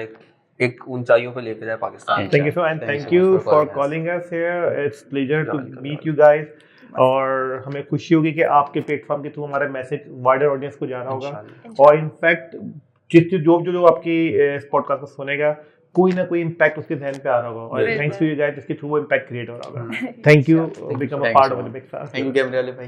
[SPEAKER 2] एक ऊंचाइयों पे लेके जाए Pakistan.
[SPEAKER 1] Thank you so, and
[SPEAKER 3] Thank you
[SPEAKER 1] thank
[SPEAKER 3] so
[SPEAKER 1] you
[SPEAKER 3] much for
[SPEAKER 1] for
[SPEAKER 3] calling us.
[SPEAKER 1] calling us here. It's pleasure to
[SPEAKER 2] welcome,
[SPEAKER 1] meet you guys. और हमें खुशी होगी कि आपके प्लेटफॉर्म के थ्रू हमारा मैसेज वाइडर ऑडियंस को जा रहा होगा,
[SPEAKER 2] इंशाल्लाह।
[SPEAKER 1] और इनफैक्ट जो आपकी इस पॉडकास्ट को सुनेगा, कोई ना कोई इम्पैक्ट उसके जहन पे आ रहा होगा, और
[SPEAKER 4] बिल्कुल।
[SPEAKER 1] थैंक्स टू यू गाइस, जिसके थ्रू वो इम्पैक्ट क्रिएट हो रहा होगा। Thank you, become a
[SPEAKER 3] Thank you
[SPEAKER 1] part
[SPEAKER 3] so
[SPEAKER 1] of the
[SPEAKER 3] much.
[SPEAKER 1] Big star.
[SPEAKER 3] Thank you कैमरे वाले भाई।